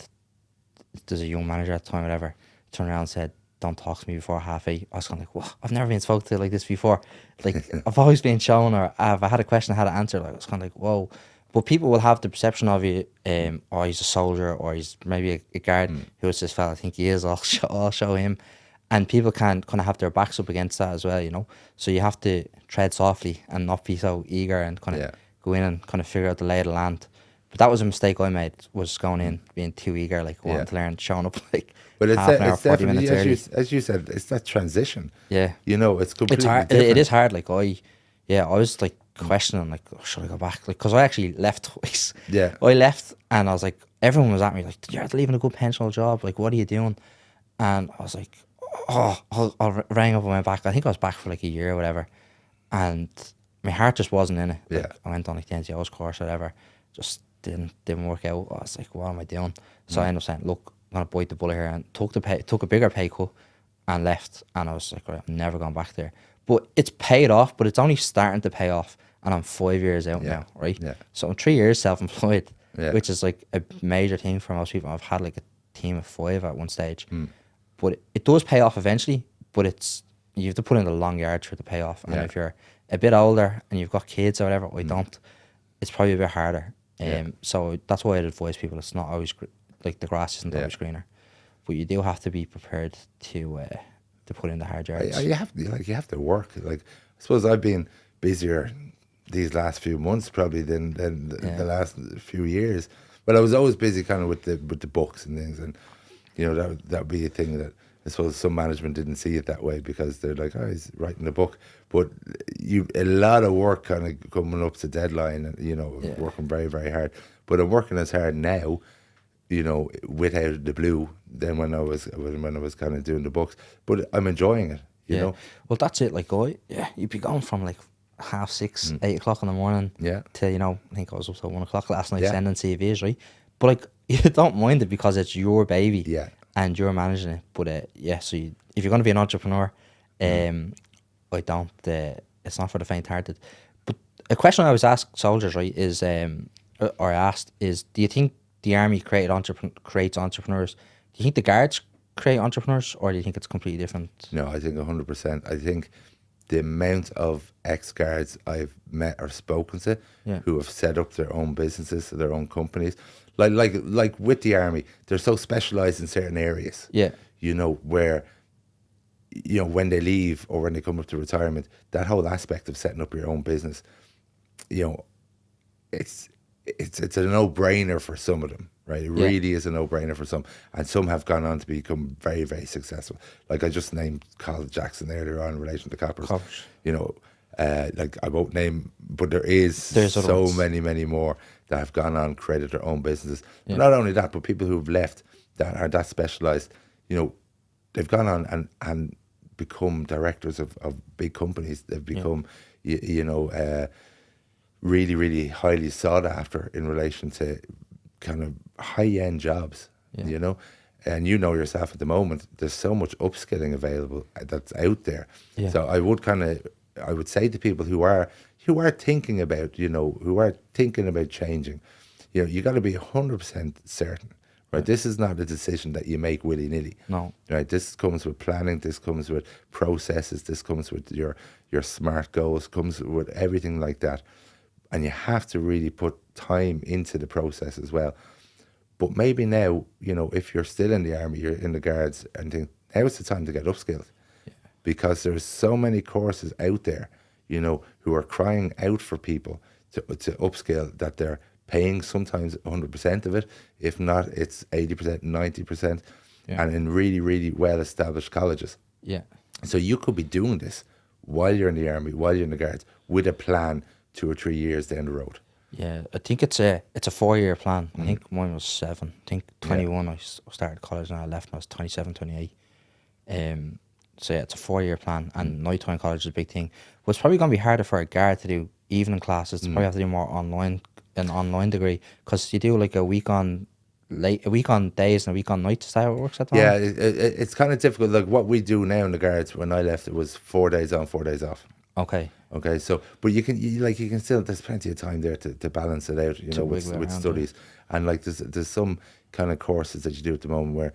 there's a young manager at the time, whatever, turned around and said, "Don't talk to me before 8:30." I was kind of like, "What? I've never been spoken to like this before." Like, I've always been shown, or if I had a question, I had to answer. Like, I was kind of like, "Whoa." But people will have the perception of you, or he's a soldier, or he's maybe a guard. Who is this fella? I think he is. I'll show him. And people can kind of have their backs up against that as well, So you have to tread softly and not be so eager and kind of go in and kind of figure out the lay of the land. But that was a mistake I made, was going in, being too eager, like wanting to learn, showing up like but it's half an hour, 40 minutes early. As you said, it's that transition. Yeah. It's completely It's hard. different. It is hard. Like, I was like questioning, like, oh, should I go back? Like, because I actually left twice. Yeah. I left and I was like, everyone was at me like, you're leaving a good pensional job. Like, what are you doing? And I was like, I rang up and went back. I think I was back for like a year or whatever. And my heart just wasn't in it. Like, Yeah. I went on like the NCO's course or whatever. Just didn't work out. I was like, what am I doing? So I ended up saying, look, I'm going to bite the bullet here, and took a bigger pay cut and left. And I was like, right, I'm never going back there. But it's paid off, but it's only starting to pay off. And I'm 5 years out now, right? Yeah. So I'm 3 years self-employed, Yeah. which is like a major thing for most people. I've had like a team of 5 at one stage. But it does pay off eventually, but you have to put in the long yards for it to pay off. And if you're a bit older and you've got kids or whatever, I don't, it's probably a bit harder. So that's why I'd advise people, it's not always, like, the grass isn't always greener. But you do have to be prepared to put in the hard yards. You have to work. Like, I suppose I've been busier these last few months probably than the last few years. But I was always busy kind of with the books and things, and that would be a thing that I suppose some management didn't see it that way, because they're like, oh, he's writing a book. But a lot of work kind of coming up to deadline, and working very, very hard. But I'm working as hard now, without the blue, than when I was kind of doing the books. But I'm enjoying it, you know. Well, that's it. Like, you'd be going from like 6:30, 8 o'clock in the morning, to I think I was up till 1 o'clock last night sending CVs, right? But like, you don't mind it because it's your baby, and you're managing it. But so if you're going to be an entrepreneur, I don't. It's not for the faint-hearted. But a question I always ask soldiers, right, is do you think the army creates entrepreneurs? Do you think the guards create entrepreneurs, or do you think it's completely different? No, I think 100%. I think the amount of ex-guards I've met or spoken to who have set up their own businesses, their own companies, like with the army, they're so specialised in certain areas. Yeah. Where, when they leave or when they come up to retirement, that whole aspect of setting up your own business, it's a no-brainer for some of them, right? It really is a no-brainer for some, and some have gone on to become very, very successful. Like I just named Carl Jackson earlier on in relation to Coppers. Like I won't name, but there's so many more that have gone on, created their own businesses. But not only that, but people who've left that are that specialised, they've gone on and become directors of big companies. They've become, really, really highly sought after in relation to kind of high-end jobs, and yourself at the moment, there's so much upskilling available that's out there. So I would say to people who are thinking about, who are thinking about changing, you got to be 100% certain, right? This is not a decision that you make willy-nilly. No. Right? This comes with planning, this comes with processes, this comes with your SMART goals, comes with everything like that. And you have to really put time into the process as well. But maybe now, if you're still in the army, you're in the guards, and think, now it's the time to get upskilled. because there's so many courses out there, you know, who are crying out for people to upscale, that they're paying sometimes 100% of it. If not, it's 80%, 90%, Yeah. and in really, really well-established colleges. Yeah. So you could be doing this while you're in the army, while you're in the guards, with a plan 2 or 3 years down the road. Yeah, I think it's a 4-year plan. I think mine was 7. I think 21 I started college and I left when I was 27, 28. So yeah, it's a 4-year plan, and nighttime college is a big thing. But it's probably going to be harder for a guard to do evening classes. They probably have to do more an online degree, because you do like a week on days and a week on nights. Is that how it works at the Yeah, moment? it's kind of difficult. Like what we do now in the guards, when I left, it was 4 days on, 4 days off. Okay. Okay, so but you can still, there's plenty of time there to balance it out, you know, wiggle with around, studies. And like there's some kind of courses that you do at the moment where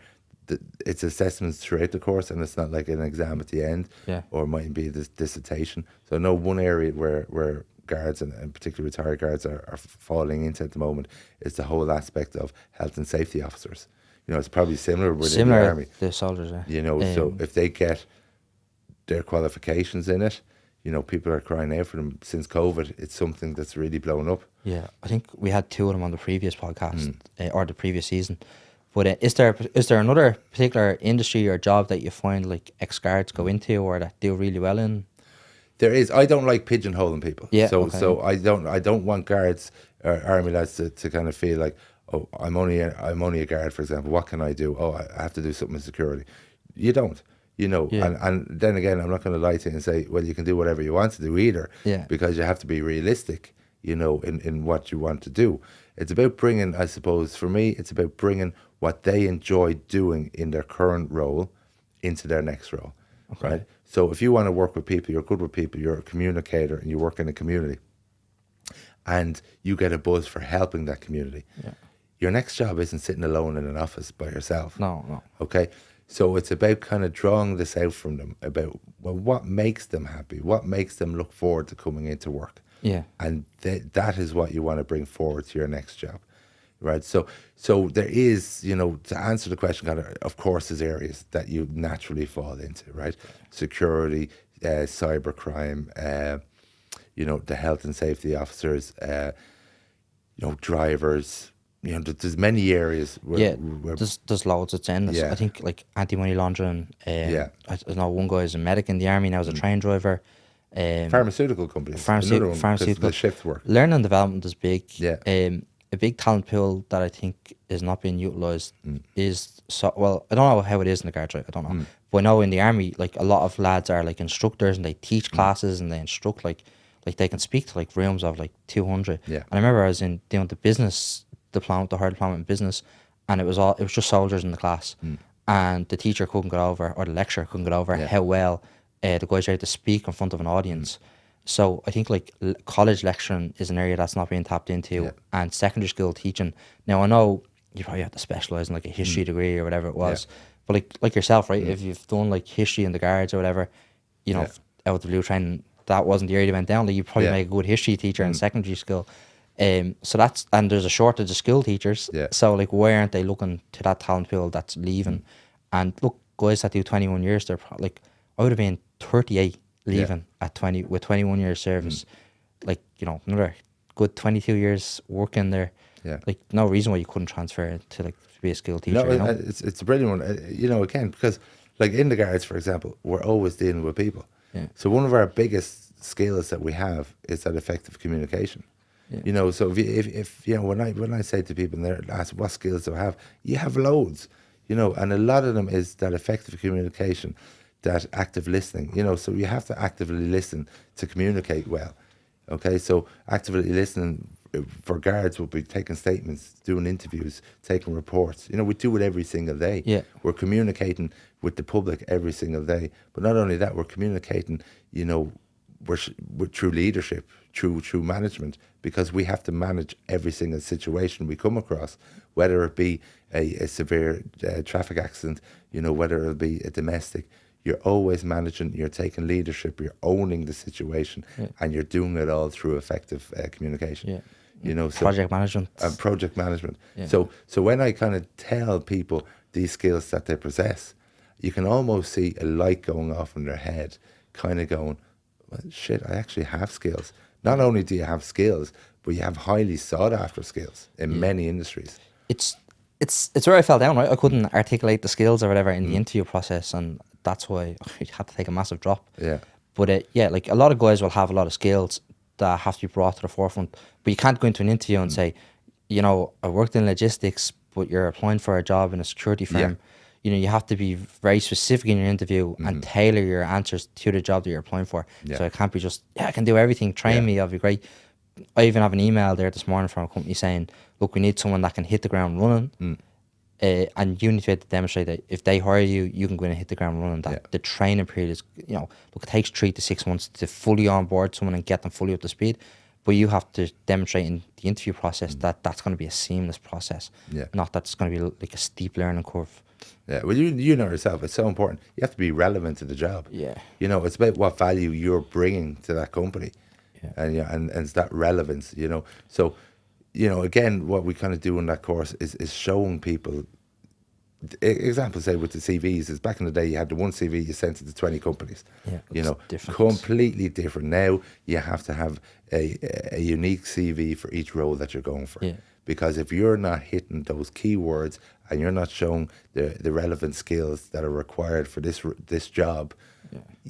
it's assessments throughout the course, and it's not like an exam at the end. Yeah. Or it might be this dissertation. So I know one area where guards and particularly retired guards are falling into at the moment is the whole aspect of health and safety officers. You know, it's probably similar within the army. The soldiers, yeah. You know, so if they get their qualifications in it, you know, people are crying out for them. Since COVID, it's something that's really blown up. Yeah, I think we had 2 of them on the previous podcast or the previous season. But is there another particular industry or job that you find like ex-guards go into or that do really well in? There is. I don't like pigeonholing people. Yeah, So okay. so I don't want guards or army lads to kind of feel like, oh, I'm only a guard, for example. What can I do? Oh, I have to do something in security. You don't. You know, Yeah. and then again, I'm not going to lie to you and say, well, you can do whatever you want to do either. Yeah. Because you have to be realistic, you know, in what you want to do. It's about bringing, I suppose, for me, it's about bringing what they enjoy doing in their current role into their next role, right? So if you want to work with people, you're good with people, you're a communicator and you work in a community and you get a buzz for helping that community. Yeah. Your next job isn't sitting alone in an office by yourself. No. Okay? So it's about kind of drawing this out from them about, well, what makes them happy? What makes them look forward to coming into work? Yeah. And that is what you want to bring forward to your next job, right? So there is, you know, to answer the question, of course, there's areas that you naturally fall into, right? Security, cybercrime, you know, the health and safety officers, you know, drivers. You know, there's many areas where, there's loads. It's endless. Yeah. I think like anti-money laundering. Yeah. I know one guy is a medic in the army now, as a train driver. pharmaceutical companies, Pharmaceutical. the shift work. Learning and development is big. Yeah. A big talent pool that I think is not being utilised is well, I don't know how it is in the guards, right? I don't know. But I know in the army, like a lot of lads are like instructors and they teach classes and they instruct like they can speak to like rooms of like 200. Yeah. And I remember I was in doing the business diploma, the higher diploma in business, and it was just soldiers in the class, and the teacher couldn't get over, or the lecturer couldn't get over how well the guys are able to speak in front of an audience. So I think like college lecturing is an area that's not being tapped into, and secondary school teaching. Now I know you probably have to specialise in like a history degree or whatever it was, but like yourself, right? If you've done like history in the guards or whatever, you know, out of the blue training, that wasn't the area you went down. Like you probably make a good history teacher in secondary school. So that's, and there's a shortage of school teachers. Yeah. So like, why aren't they looking to that talent pool that's leaving? And look, guys that do 21 years, they're like, I would have been 38 leaving at 21 years service. Like, you know, another good 22 years working there. Yeah. Like, no reason why you couldn't transfer to like to be a school teacher. No, you know? it's a brilliant one. You know, again, because like in the guards, for example, we're always dealing with people. Yeah. So one of our biggest skills that we have is that effective communication. Yeah. You know, so if you know, when I say to people and they ask what skills do I have, you have loads. You know, and a lot of them is that effective communication, that active listening. You know, so you have to actively listen to communicate well. Okay, so actively listening for guards would be taking statements, doing interviews, taking reports. You know, we do it every single day. Yeah. We're communicating with the public every single day. But not only that, we're communicating, you know, we're through leadership, through management, because we have to manage every single situation we come across, whether it be a severe traffic accident, you know, whether it be a domestic. You're always managing, you're taking leadership, you're owning the situation, and you're doing it all through effective communication. Yeah. You know, so Project management. project management. Yeah. So when I kind of tell people these skills that they possess, you can almost see a light going off in their head, kind of going, well, shit, I actually have skills. Not only do you have skills, but you have highly sought after skills in many industries. It's where I fell down, right? I couldn't articulate the skills or whatever in the interview process, and that's why I had to take a massive drop. Yeah. But yeah, like a lot of guys will have a lot of skills that have to be brought to the forefront, but you can't go into an interview and say, you know, I worked in logistics, but you're applying for a job in a security firm. You know, you have to be very specific in your interview and tailor your answers to the job that you're applying for. So it can't be just, I can do everything, train me, I'll be great. I even have an email there this morning from a company saying, look, we need someone that can hit the ground running. And you need to be able to demonstrate that if they hire you, you can go in and hit the ground running. That the training period is, you know, look, it takes 3 to 6 months to fully onboard someone and get them fully up to speed. But you have to demonstrate in the interview process that that's going to be a seamless process. Not that it's going to be like a steep learning curve. Yeah, well, you know yourself, it's so important. You have to be relevant to the job. You know, it's about what value you're bringing to that company. And it's that relevance, you know. So, you know, again, what we kind of do in that course is showing people, example, say with the CVs, is back in the day you had the one CV, you sent it to 20 companies. You know, completely different. Now you have to have a unique CV for each role that you're going for. Because if you're not hitting those keywords and you're not showing the relevant skills that are required for this job,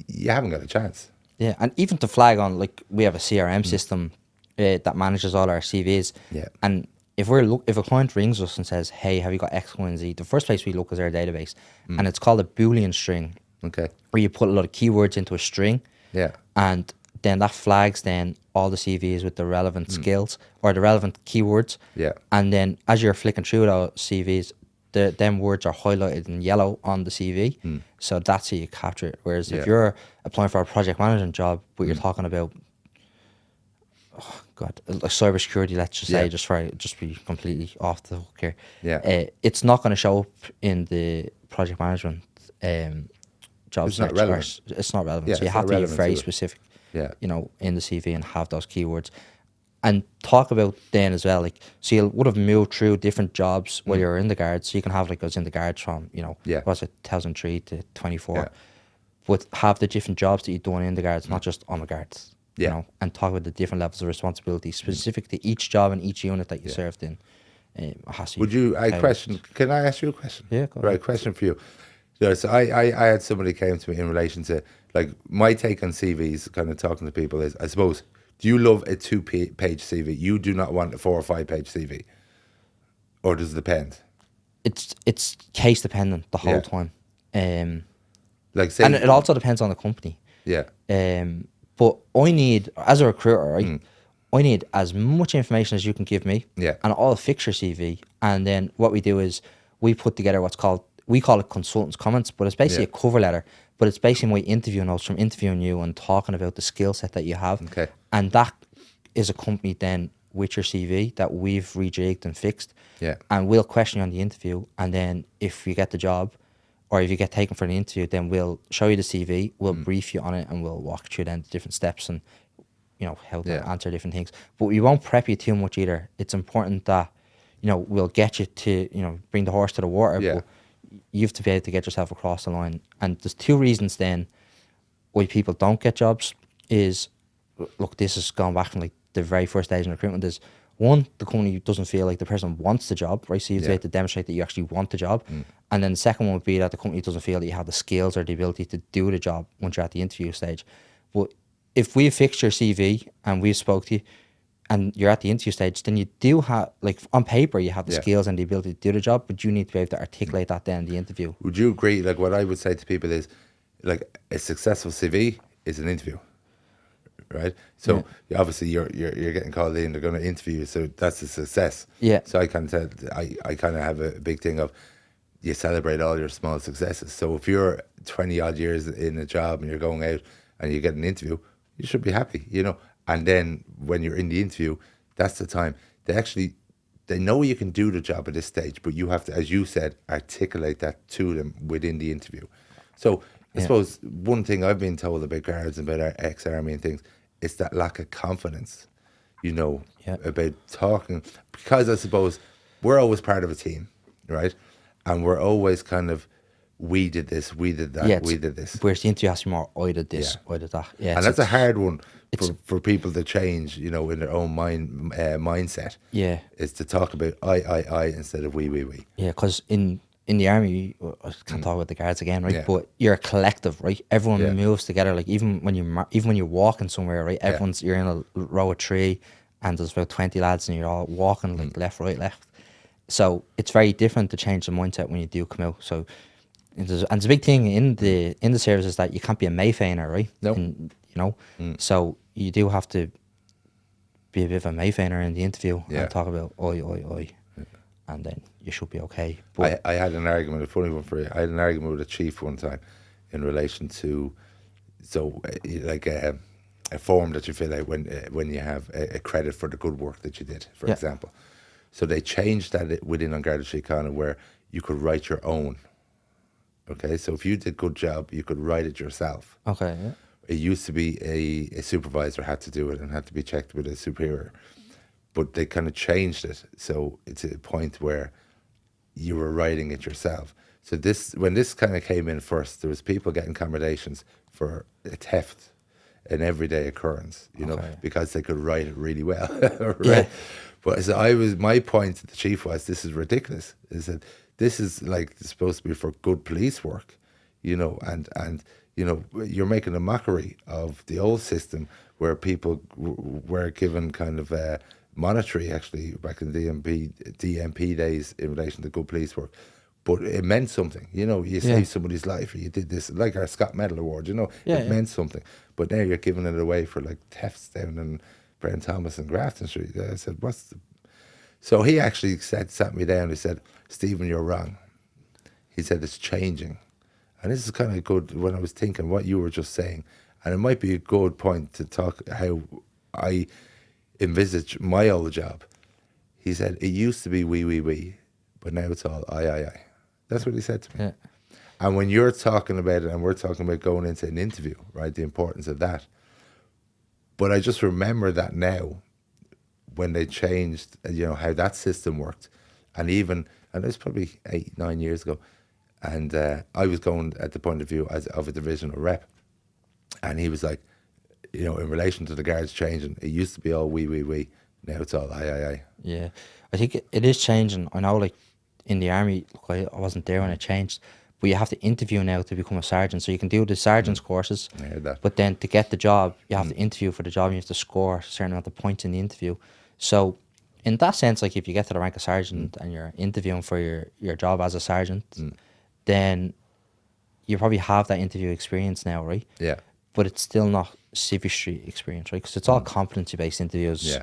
you haven't got a chance. Yeah, and even to flag on, like, we have a CRM system that manages all our CVs. And if a client rings us and says, hey, have you got X, Y, and Z, the first place we look is our database. And it's called a Boolean string. Where you put a lot of keywords into a string. And then that flags then all the CVs with the relevant skills or the relevant keywords. And then as you're flicking through those CVs, them words are highlighted in yellow on the CV. So that's how you capture it. Whereas if you're applying for a project management job, but you're talking about, like cybersecurity, let's just say, just be completely off the hook here. It's not going to show up in the project management job search. It's not relevant. So you have to be very specific, you know, in the CV and have those keywords. And talk about then as well, like, so you would have moved through different jobs while you were in the Guards. So you can have, like, I was in the Guards from, you know, was it 2003 to 24, but have the different jobs that you've done in the Guards, not just on the Guards, you know, and talk about the different levels of responsibility specific to each job and each unit that you served in. Would you, can I ask you a question? Yeah, go ahead. Right, question for you. So I had somebody came to me in relation to, like, my take on CVs, kind of talking to people is, I suppose, do you love a 2-page CV? You do not want a 4 or 5 page CV, or does it depend? It's case dependent the whole time. Like, say, and it also depends on the company. But I need, as a recruiter, right, I need as much information as you can give me. And I'll fix your CV. And then what we do is we put together we call it consultants' comments, but it's basically a cover letter. But it's basically my interview notes from interviewing you and talking about the skill set that you have. And that is accompanied then with your CV that we've rejigged and fixed. And we'll question you on the interview. And then if you get the job or if you get taken for the interview, then we'll show you the CV, we'll brief you on it, and we'll walk through then the different steps and, you know, how to answer different things. But we won't prep you too much either. It's important that, you know, we'll get you to, you know, bring the horse to the water. But you have to be able to get yourself across the line. And there's 2 reasons then why people don't get jobs is, look, this is going back from, like, the very first days in recruitment, is one, the company doesn't feel like the person wants the job, right? So you have to be able to demonstrate that you actually want the job. And then the second one would be that the company doesn't feel that you have the skills or the ability to do the job once you're at the interview stage. But if we've fixed your CV and we've spoke to you and you're at the interview stage, then you do have, like, on paper, you have the skills and the ability to do the job, but you need to be able to articulate that then in the interview. Would you agree, like, what I would say to people is, like, a successful CV is an interview, right? So obviously you're getting called in, they're going to interview you, so that's a success. So I kind of have a big thing of, you celebrate all your small successes. So if you're 20 odd years in a job and you're going out and you get an interview, you should be happy, you know. And then when you're in the interview, that's the time. They know you can do the job at this stage, but you have to, as you said, articulate that to them within the interview. So I suppose one thing I've been told about Guards and about our ex-army and things is that lack of confidence, you know, about talking. Because I suppose we're always part of a team, right? And we're always kind of we did this, we did that, Yeah, we did this. whereas the interview has to be more, I did this, Yeah. I did that. Yeah, And that's a hard one it's- for people to change, you know, in their own mindset. yeah, Is to talk about I instead of we. yeah. Because in the army, I can't talk about the guards again, right? Yeah. But you're a collective, right? Everyone Yeah. moves together. Like even when you're walking somewhere, right? You're in a row of 3, and there's about 20 lads, and you're all walking like left, right, left. So it's very different to change the mindset when you do come out. So and it's a big thing in the service is that you can't be a Mayfainer, right? No. And, you know, so you do have to be a bit of a Mayfainer in the interview and talk about oi, and then you should be okay. But I had an argument, a funny one for you. I had an argument with a chief one time in relation to, like a form that you fill out when you have a credit for the good work that you did, for example. So they changed that within on Garda Síochána where you could write your own. Okay, so if you did good job, you could write it yourself. okay, yeah. It used to be a supervisor had to do it and had to be checked with a superior. But they kind of changed it. So it's a point where you were writing it yourself. So when this kind of came in first, there was people getting accommodations for a theft, an everyday occurrence, you know, because they could write it really well. Right? Yeah. But so my point to the chief was, this is ridiculous. Is that this is like supposed to be for good police work, you know, and you know, you're making a mockery of the old system where people were given kind of monetary, actually, back in the DMP days in relation to good police work. But it meant something, you know, you saved somebody's life or you did this, like our Scott Medal Award, you know, it meant something. But now you're giving it away for like thefts down in Brent Thomas and Grafton Street. I said, So he actually sat me down, he said, Stephen, you're wrong. He said, it's changing. And this is kind of good when I was thinking what you were just saying. And it might be a good point to talk how I envisage my old job. He said, it used to be we, but now it's all I. That's what he said to me. Yeah. And when you're talking about it and we're talking about going into an interview, right, the importance of that. But I just remember that now when they changed, you know, how that system worked. And it was probably 8-9 years ago. And I was going at the point of view of a divisional rep. And he was like, you know, in relation to the guards changing, it used to be all we. Now it's all I. Yeah. I think it is changing. I know, like, in the army, I wasn't there when it changed, but you have to interview now to become a sergeant. So you can do the sergeant's courses, I heard that. but then to get the job, you have to interview for the job. You have to score a certain amount of points in the interview. So in that sense, like, if you get to the rank of sergeant and you're interviewing for your job as a sergeant, then you probably have that interview experience now, right? Yeah. But it's still not civilry experience, right? Because it's all competency-based interviews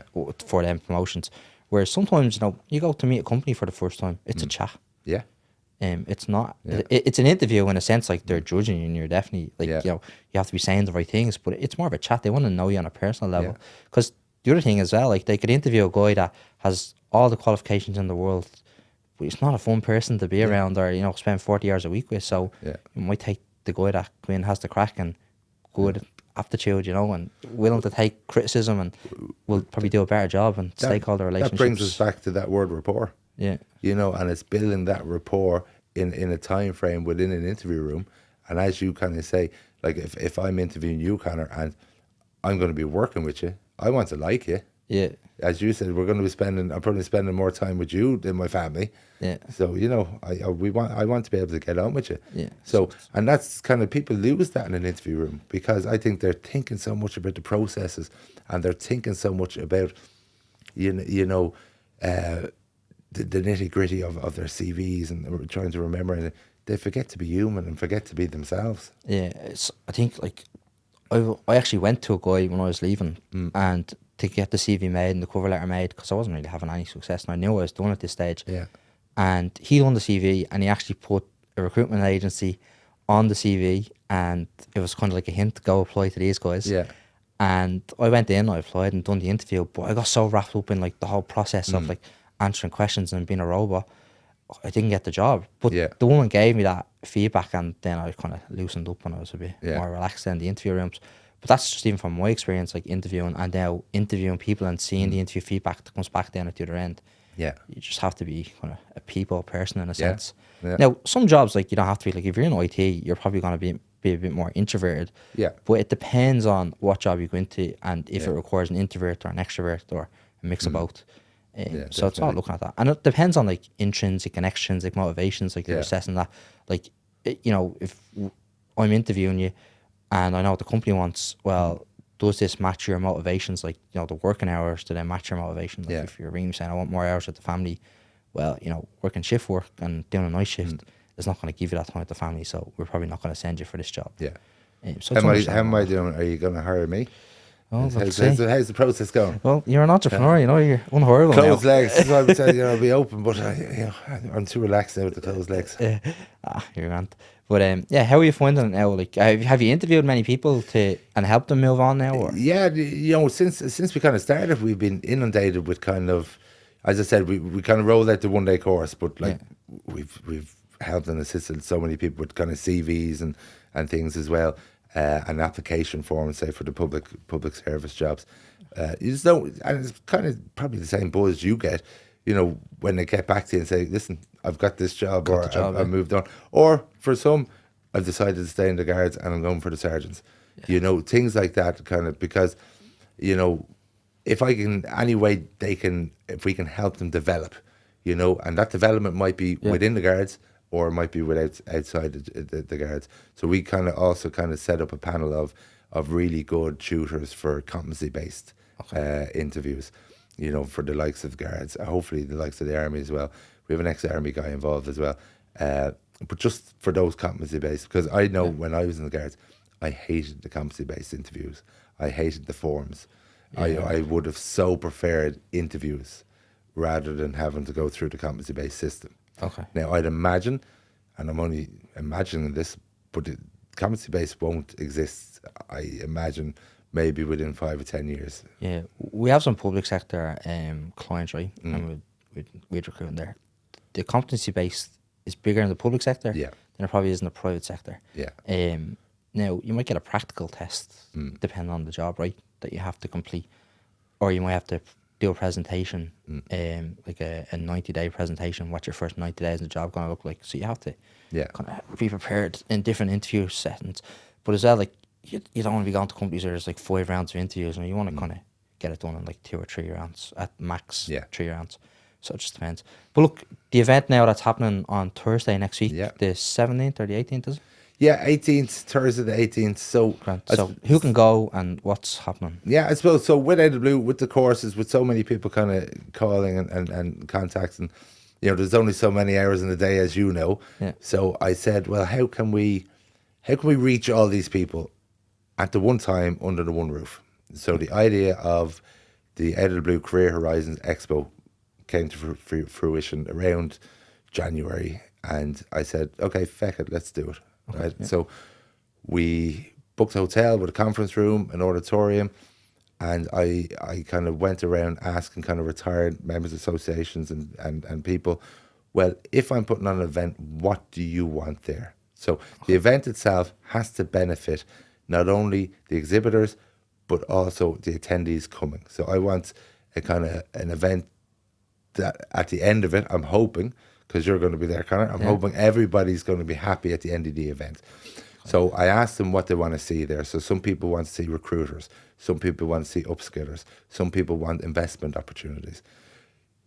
for them promotions. Whereas sometimes, you know, you go to meet a company for the first time, it's a chat. Yeah. It's not. It's an interview in a sense, like they're judging you, and you're definitely like, you know, you have to be saying the right things. But it's more of a chat. They want to know you on a personal level. Because the other thing as well, like, they could interview a guy that has all the qualifications in the world, but he's not a fun person to be around, or, you know, spend 40 hours a week with. So you might take the guy that come in, has the crack and good aptitude, you know, and willing to take criticism, and will probably do a better job and stakeholder relationships. That brings us back to that word rapport. Yeah. You know, and it's building that rapport in a time frame within an interview room. And as you kind of say, like, if I'm interviewing you, Connor, and I'm going to be working with you, I want to like you. Yeah. As you said, I'm probably spending more time with you than my family. Yeah. So, you know, I want to be able to get on with you. Yeah. So, and that's kind of, people lose that in an interview room because I think they're thinking so much about the processes, and they're thinking so much about, the nitty gritty of their CVs, and trying to remember, and they forget to be human and forget to be themselves. Yeah. I think, like, I actually went to a guy when I was leaving, and to get the CV made and the cover letter made, because I wasn't really having any success, and I knew I was done at this stage. Yeah. And he done the CV, and he actually put a recruitment agency on the CV, and it was kind of like a hint to go apply to these guys. Yeah. And I went in, I applied and done the interview, but I got so wrapped up in, like, the whole process of, like, answering questions and being a robot, I didn't get the job. But the woman gave me that feedback, and then I kind of loosened up when I was a bit more relaxed in the interview rooms. But that's just even from my experience, like, interviewing, and now interviewing people and seeing the interview feedback that comes back down at the other end. Yeah. You just have to be kind of a people person in a Yeah. sense. Yeah. Now, some jobs, like, you don't have to be, like, if you're in IT, you're probably going to be a bit more introverted. Yeah. But it depends on what job you go into and if Yeah. it requires an introvert or an extrovert or a mix of both. Yeah, So it's all definitely. looking at that. And it depends on, like, intrinsic and extrinsic motivations, like, you're Yeah. assessing that. Like, you know, if I'm interviewing you and I know what the company wants, well, does this match your motivations? Like, you know, the working hours, do they match your motivation? Like, Yeah. if you're really saying, I want more hours with the family, well, you know, working shift work and doing a night shift is not going to give you that time with the family. So we're probably not going to send you for this job. Yeah. So How it's am I understandable. doing? Are you going to hire me? Oh, How's, we'll how's, see. how's the process going? Well, you're an entrepreneur, you know, you're unhurlable Closed now. legs. That's what I would say. I'll be open, but I'm too relaxed now with the closed legs. You're grand. But yeah, how are you finding it now? Like, have you interviewed many people and helped them move on now? Or? Yeah, since we kind of started, we've been inundated with kind of, as I said, we kind of rolled out the 1 day course, but like we've helped and assisted so many people with kind of CVs and things as well, and application forms, say, for the public service jobs. You just don't, and it's kind of probably the same buzz you get, you know, when they get back to you and say, listen, I've got this job, or I've moved on. Or for some, I've decided to stay in the guards and I'm going for the sergeants. Yeah. You know, things like that, kind of, because, you know, if we can help them develop, you know, and that development might be within the guards or it might be outside the guards. So we kind of also kind of set up a panel of really good tutors for competency-based interviews, you know, for the likes of guards, hopefully the likes of the army as well. We have an ex-army guy involved as well. But just for those competency-based, because I know when I was in the guards, I hated the competency-based interviews. I hated the forms. Yeah. I would have so preferred interviews rather than having to go through the competency-based system. Okay. Now, I'd imagine, and I'm only imagining this, but the competency-based won't exist, I imagine, maybe within 5 or 10 years. Yeah, we have some public sector clients, right? And we'd recruit in there. The competency-based is bigger in the public sector than it probably is in the private sector. Yeah. Now, you might get a practical test, depending on the job, right, that you have to complete. Or you might have to do a presentation, like a 90-day presentation, what your first 90 days in the job going to look like. So you have to kind of be prepared in different interview settings. But as well, like, you don't want to be going to companies where there's like 5 rounds of interviews, and you want to kind of get it done in like 2 or 3 rounds, at max 3 rounds. So it just depends. But look, the event now that's happening on Thursday next week, the 17th or the 18th, is it? Yeah, 18th, Thursday the 18th. So, who can go and what's happening? Yeah, I suppose, so with Out of the Blue, with the courses, with so many people kind of calling and contacting, you know, there's only so many hours in the day, as you know. Yeah. So I said, well, how can we reach all these people at the one time under the one roof? So the idea of the Out of the Blue Career Horizons Expo came to fruition around January, and I said, okay, feck it, let's do it. Okay, right. Yeah. So we booked a hotel with a conference room, an auditorium, and I kind of went around asking kind of retired members associations and people, well, if I'm putting on an event, what do you want there? So the event itself has to benefit not only the exhibitors, but also the attendees coming. So I want a kind of an event that at the end of it, I'm hoping, because you're going to be there, Connor, I'm hoping everybody's going to be happy at the end of the event. So I asked them what they want to see there. So some people want to see recruiters. Some people want to see upskillers. Some people want investment opportunities.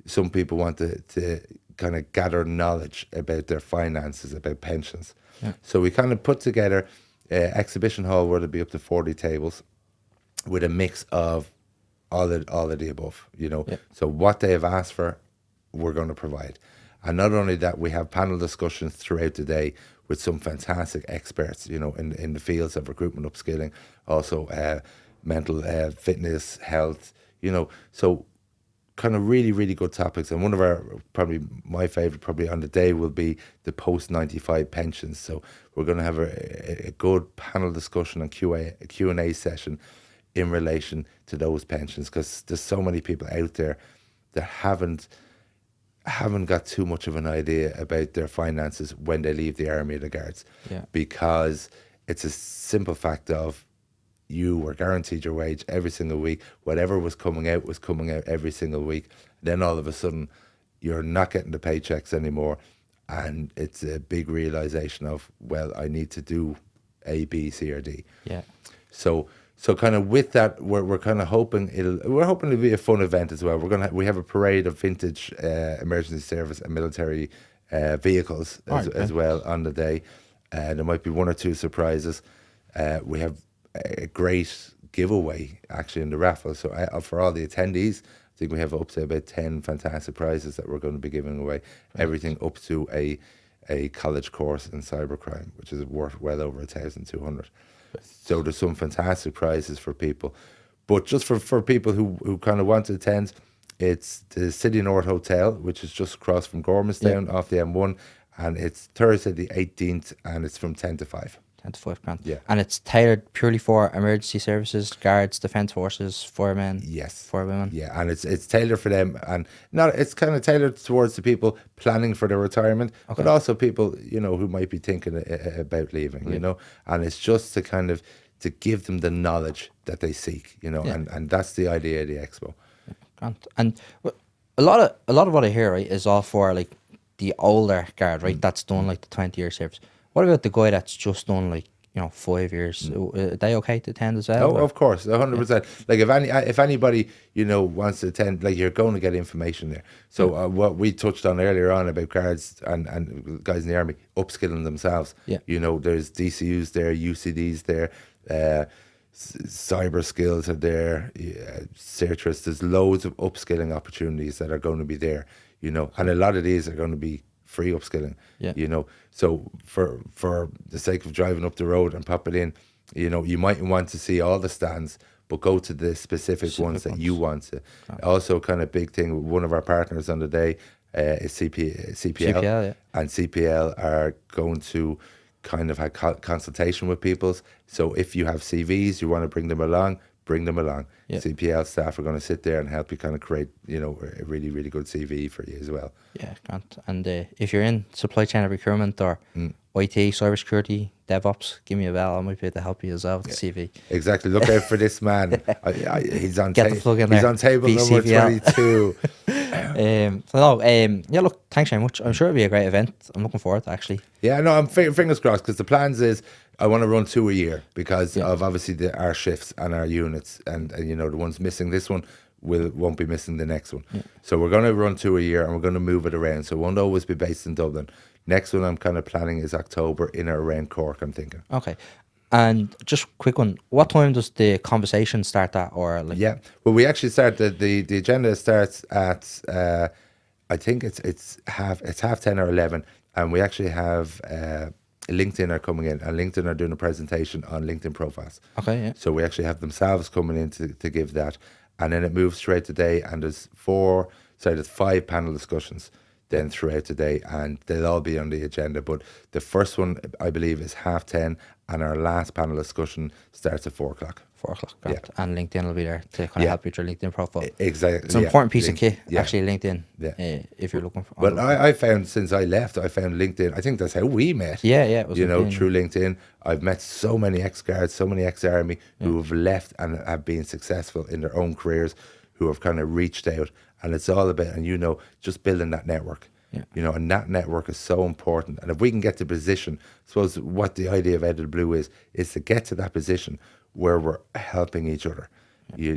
Some people want to kind of gather knowledge about their finances, about pensions. Yeah. So we kind of put together an exhibition hall where there'll be up to 40 tables with a mix of all of the above, you know. Yeah. So what they have asked for, we're going to provide. And not only that, we have panel discussions throughout the day with some fantastic experts, you know, in the fields of recruitment, upskilling, also mental fitness, health, you know. So kind of really, really good topics. And one of our, probably my favourite probably on the day will be the post-95 pensions. So we're going to have a good panel discussion and Q&A session in relation to those pensions, because there's so many people out there that haven't got too much of an idea about their finances when they leave the army or the guards. Yeah. Because it's a simple fact of you were guaranteed your wage every single week. Whatever was coming out every single week. Then all of a sudden you're not getting the paychecks anymore, and it's a big realization of, well, I need to do A, B, C, or D. Yeah. So kind of with that, we're kind of hoping we're hoping it'll be a fun event as well. We have a parade of vintage emergency service and military vehicles as well on the day. There might be one or two surprises. We have a great giveaway actually in the raffle. So for all the attendees, I think we have up to about 10 fantastic prizes that we're going to be giving away. Right. Everything up to a college course in cybercrime, which is worth well over 1,200. So there's some fantastic prizes for people. But just for people who kind of want to attend, it's the City North Hotel, which is just across from Gormanstown off the M1. And it's Thursday the 18th, and it's from 10 to 5. 10 to 5 grand. Yeah. And it's tailored purely for emergency services, guards, defence forces, firemen. Yes. Firewomen. Yeah, and it's tailored for them, and it's kind of tailored towards the people planning for their retirement, but also people, who might be thinking about leaving, and it's just to kind of to give them the knowledge that they seek, and that's the idea of the expo. Yeah, grand. And a lot of what I hear, right, is all for like the older guard, right, that's done like the 20-year service. What about the guy that's just done like 5 years? Are they okay to attend as well? Oh, of course, 100%. Yeah. Like if anybody wants to attend, like you're going to get information there. So what we touched on earlier on about guards and guys in the army upskilling themselves. Yeah. There's DCUs there, UCDs there, cyber skills are there, Certrus. There's loads of upskilling opportunities that are going to be there. And a lot of these are going to be free upskilling. Yeah. So for the sake of driving up the road and pop it in, you might want to see all the stands, but go to the specific ones that you want to. Also, kind of big thing, one of our partners on the day is CPL, yeah. And CPL are going to kind of have consultation with people. So if you have CVs, you want to bring them along. Yep. CPL staff are going to sit there and help you kind of create, a really, really good CV for you as well. Yeah, grant. And if you're in supply chain or procurement or IT, cybersecurity, DevOps, give me a bell. I might be able to help you as well with the CV. Exactly. Look out for this man. He's on Get the plug in there. He's on table number 22. Look, thanks very much. I'm sure it'll be a great event. I'm looking forward to it, actually. Yeah, no, I'm fingers crossed, because the plans is I want to run 2 a year because of obviously our shifts and our units, and the ones missing this one won't be missing the next one. Yeah. So we're going to run 2 a year, and we're going to move it around. So it won't always be based in Dublin. Next one I'm kind of planning is October in or around Cork, I'm thinking. Okay. And just quick one, what time does the conversation start at? Or like? Yeah, well, we actually start the agenda starts at I think it's half 10 or 11, and we actually have LinkedIn are coming in, and LinkedIn are doing a presentation on LinkedIn profiles. Okay, yeah. So we actually have themselves coming in to give that, and then it moves throughout the day, and there's 5 panel discussions then throughout the day, and they'll all be on the agenda. But the first one, I believe, is 10:30, and our last panel discussion starts at 4 o'clock. 4 o'clock, yeah. And LinkedIn will be there to kind of help you with your LinkedIn profile. Exactly. It's an important piece of kit, actually, LinkedIn, if you're looking for. Well, I found, since I left, I found LinkedIn. I think that's how we met. Yeah, it was LinkedIn, through LinkedIn. I've met so many ex-guards, so many ex-army who have left and have been successful in their own careers, who have kind of reached out. And it's all about, just building that network. Yeah. And that network is so important. And if we can get to position, I suppose what the idea of Out of the Blue is to get to that position where we're helping each other. Yeah.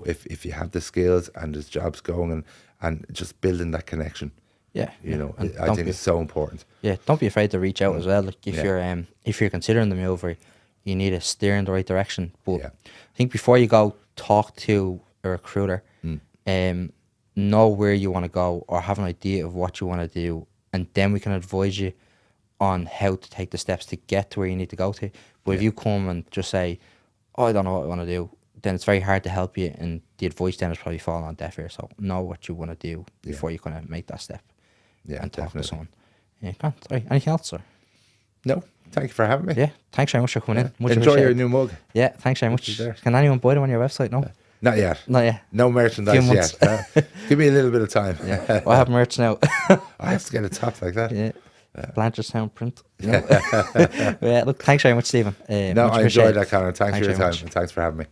If you have the skills and there's jobs going, and just building that connection. Yeah. I think it's so important. Yeah, don't be afraid to reach out as well. Like if you're considering the move, you need to steer in the right direction. But I think before you go talk to a recruiter, know where you want to go or have an idea of what you want to do, and then we can advise you on how to take the steps to get to where you need to go to. But if you come and just say, I don't know what I want to do, then it's very hard to help you, and the advice then is probably falling on deaf ears. So know what you want to do before you kind of make that step and talk to someone. Yeah, can't. Right. Anything else, sir? No, thank you for having me. Yeah, thanks very much for coming in. Much Enjoy your new mug. Yeah, thanks very much. Can anyone buy them on your website? No? Not yet. No merchandise yet. Give me a little bit of time. Yeah. I have merch now. I have to get a top like that. Yeah. Blanchardstown print. Yeah, look, thanks very much, Stephen. I enjoyed that, Conor. Thanks for your time, and thanks for having me.